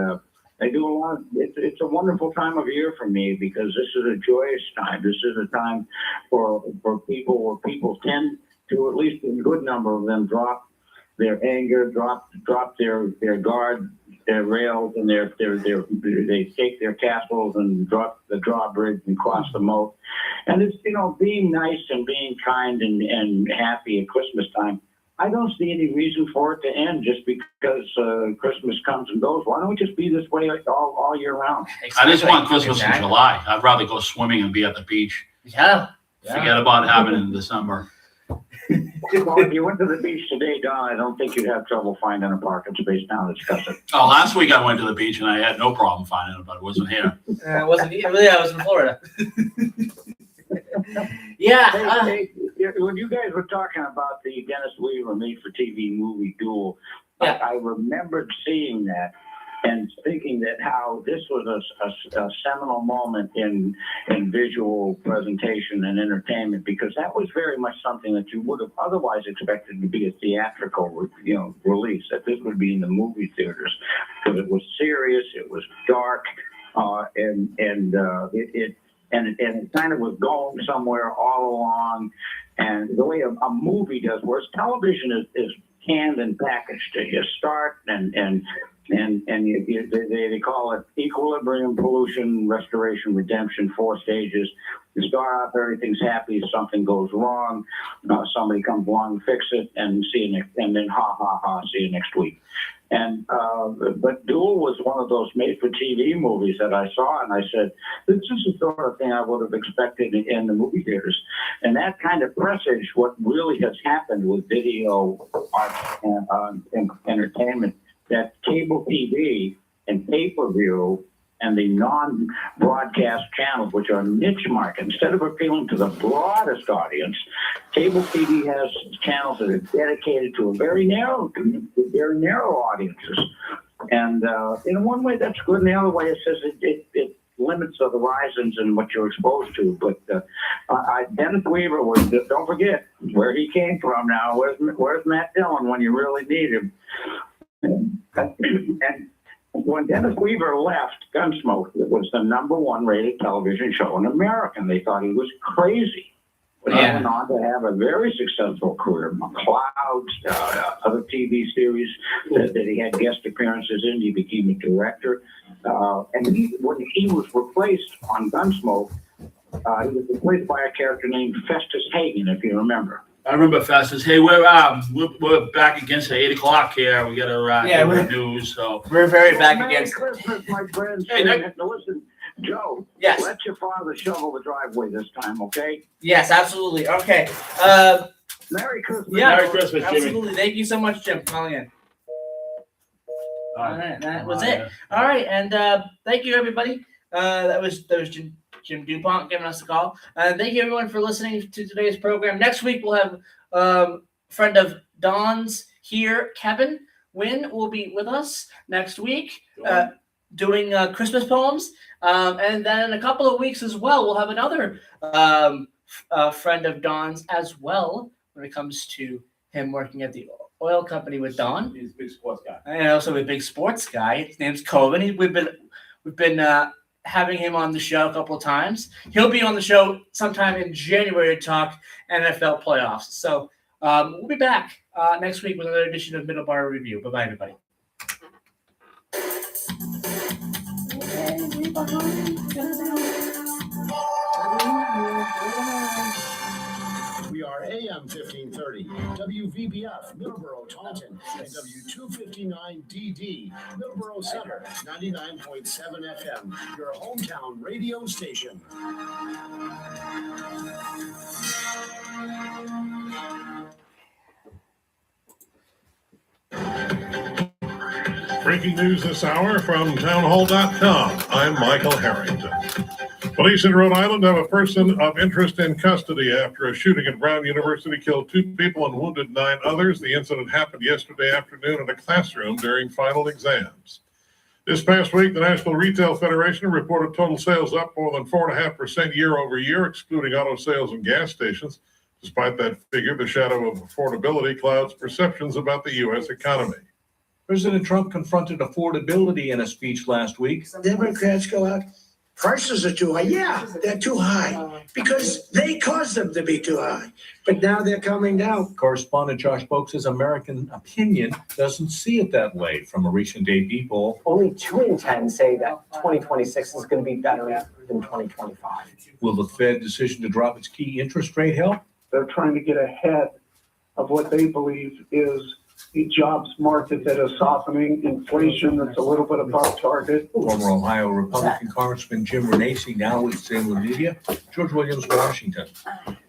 I do a lot. It's a wonderful time of year for me because this is a joyous time. This is a time for people where people tend to, at least a good number of them, drop their anger, drop their guard, their rails, and they take their castles and drop the drawbridge and cross the moat. And it's, being nice and being kind and happy at Christmas time. I don't see any reason for it to end just because Christmas comes and goes. Why don't we just be this way all year round? I just want Christmas in July. I'd rather go swimming and be at the beach. Yeah. Forget about having it in December. Well, if you went to the beach today, Don, I don't think you'd have trouble finding a parking space now to discuss it. Oh, last week I went to the beach and I had no problem finding it, but it wasn't here. It wasn't. Yeah, I was in Florida. Yeah. Hey, when you guys were talking about the Dennis Weaver made-for-TV movie Duel, Yeah. I remembered seeing that and thinking that how this was a seminal moment in visual presentation and entertainment, because that was very much something that you would have otherwise expected to be a theatrical, release. That this would be in the movie theaters, because it was serious, it was dark, and it kind of was going somewhere all along. And the way a movie does, whereas television is canned and packaged. You start and they call it equilibrium, pollution, restoration, redemption, 4 stages. You start off, everything's happy. Something goes wrong. Somebody comes along, fix it, and see you next. And then see you next week. And but Duel was one of those made-for-TV movies that I saw, and I said, this is the sort of thing I would have expected in the movie theaters. And that kind of presaged what really has happened with video art and entertainment, that cable TV and pay-per-view and the non-broadcast channels, which are niche market, instead of appealing to the broadest audience, cable TV has channels that are dedicated to a very narrow audiences. And in one way, that's good. In the other way, it says it limits the horizons and what you're exposed to. But Dennis Weaver was, don't forget where he came from now. Where's Matt Dillon when you really need him? And when Dennis Weaver left Gunsmoke, it was the #1 rated television show in America. And they thought he was crazy. But he went on to have a very successful career. McClouds, other TV series that he had guest appearances in. He became a director. And when he was replaced on Gunsmoke, he was replaced by a character named Festus Hagen, if you remember. I remember Festus. Hey, we're back against the 8 o'clock here. We got to get news. So we're very back against. Merry Christmas, my friends. Hey, Now listen, Joe. Yes. Let your father shovel the driveway this time, okay? Yes, absolutely. Okay. Merry Christmas. Yeah, Merry Christmas, Jimmy. absolutely. Thank you so much, Jim, for calling in. All right, that was it. All right, and thank you, everybody. That was Jim DuPont giving us a call. Thank you, everyone, for listening to today's program. Next week, we'll have a friend of Don's here, Kevin Wynn, will be with us next week doing Christmas poems. And then in a couple of weeks as well, we'll have another friend of Don's as well when it comes to him working at the oil company with Don. He's a big sports guy. And also a big sports guy. His name's Coben. We've been having him on the show a couple of times. He'll be on the show sometime in January to talk NFL playoffs. So we'll be back next week with another edition of Middleboro Review. Bye-bye, everybody. We are AM 1530, WVBF, Middleboro, Taunton, and W259DD, Middleboro Center, 99.7 FM, your hometown radio station. Breaking news this hour from townhall.com. I'm Michael Harrington. Police in Rhode Island have a person of interest in custody after a shooting at Brown University killed 2 people and wounded 9 others. The incident happened yesterday afternoon in a classroom during final exams. This past week, the National Retail Federation reported total sales up more than 4.5% year over year, excluding auto sales and gas stations. Despite that figure, the shadow of affordability clouds perceptions about the U.S. economy. President Trump confronted affordability in a speech last week. Democrats go out, prices are too high. Yeah, they're too high because they caused them to be too high. But now they're coming down. Correspondent Josh Boak says American opinion doesn't see it that way from a recent AP poll. Only 2 in 10 say that 2026 is going to be better than 2025. Will the Fed decision to drop its key interest rate help? They're trying to get ahead of what they believe is a jobs market that is softening, inflation that's a little bit above target. Former Ohio Republican Congressman Jim Renacci, now with Salem Media. George Williams, Washington.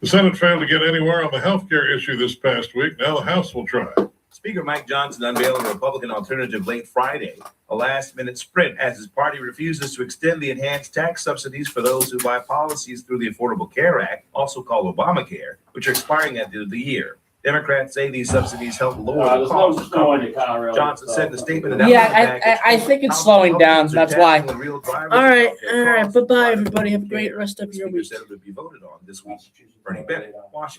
The Senate failed to get anywhere on the health care issue this past week. Now the House will try. Speaker Mike Johnson unveiled a Republican alternative late Friday, a last-minute sprint as his party refuses to extend the enhanced tax subsidies for those who buy policies through the Affordable Care Act, also called Obamacare, which are expiring at the end of the year. Democrats say these subsidies help lower the cost of coverage. Johnson said in a statement that I think it's slowing down. That's why. All right. Bye-bye, everybody. Have a great rest of your week. Said it would be voted on this week. Bernie Bennett, Washington.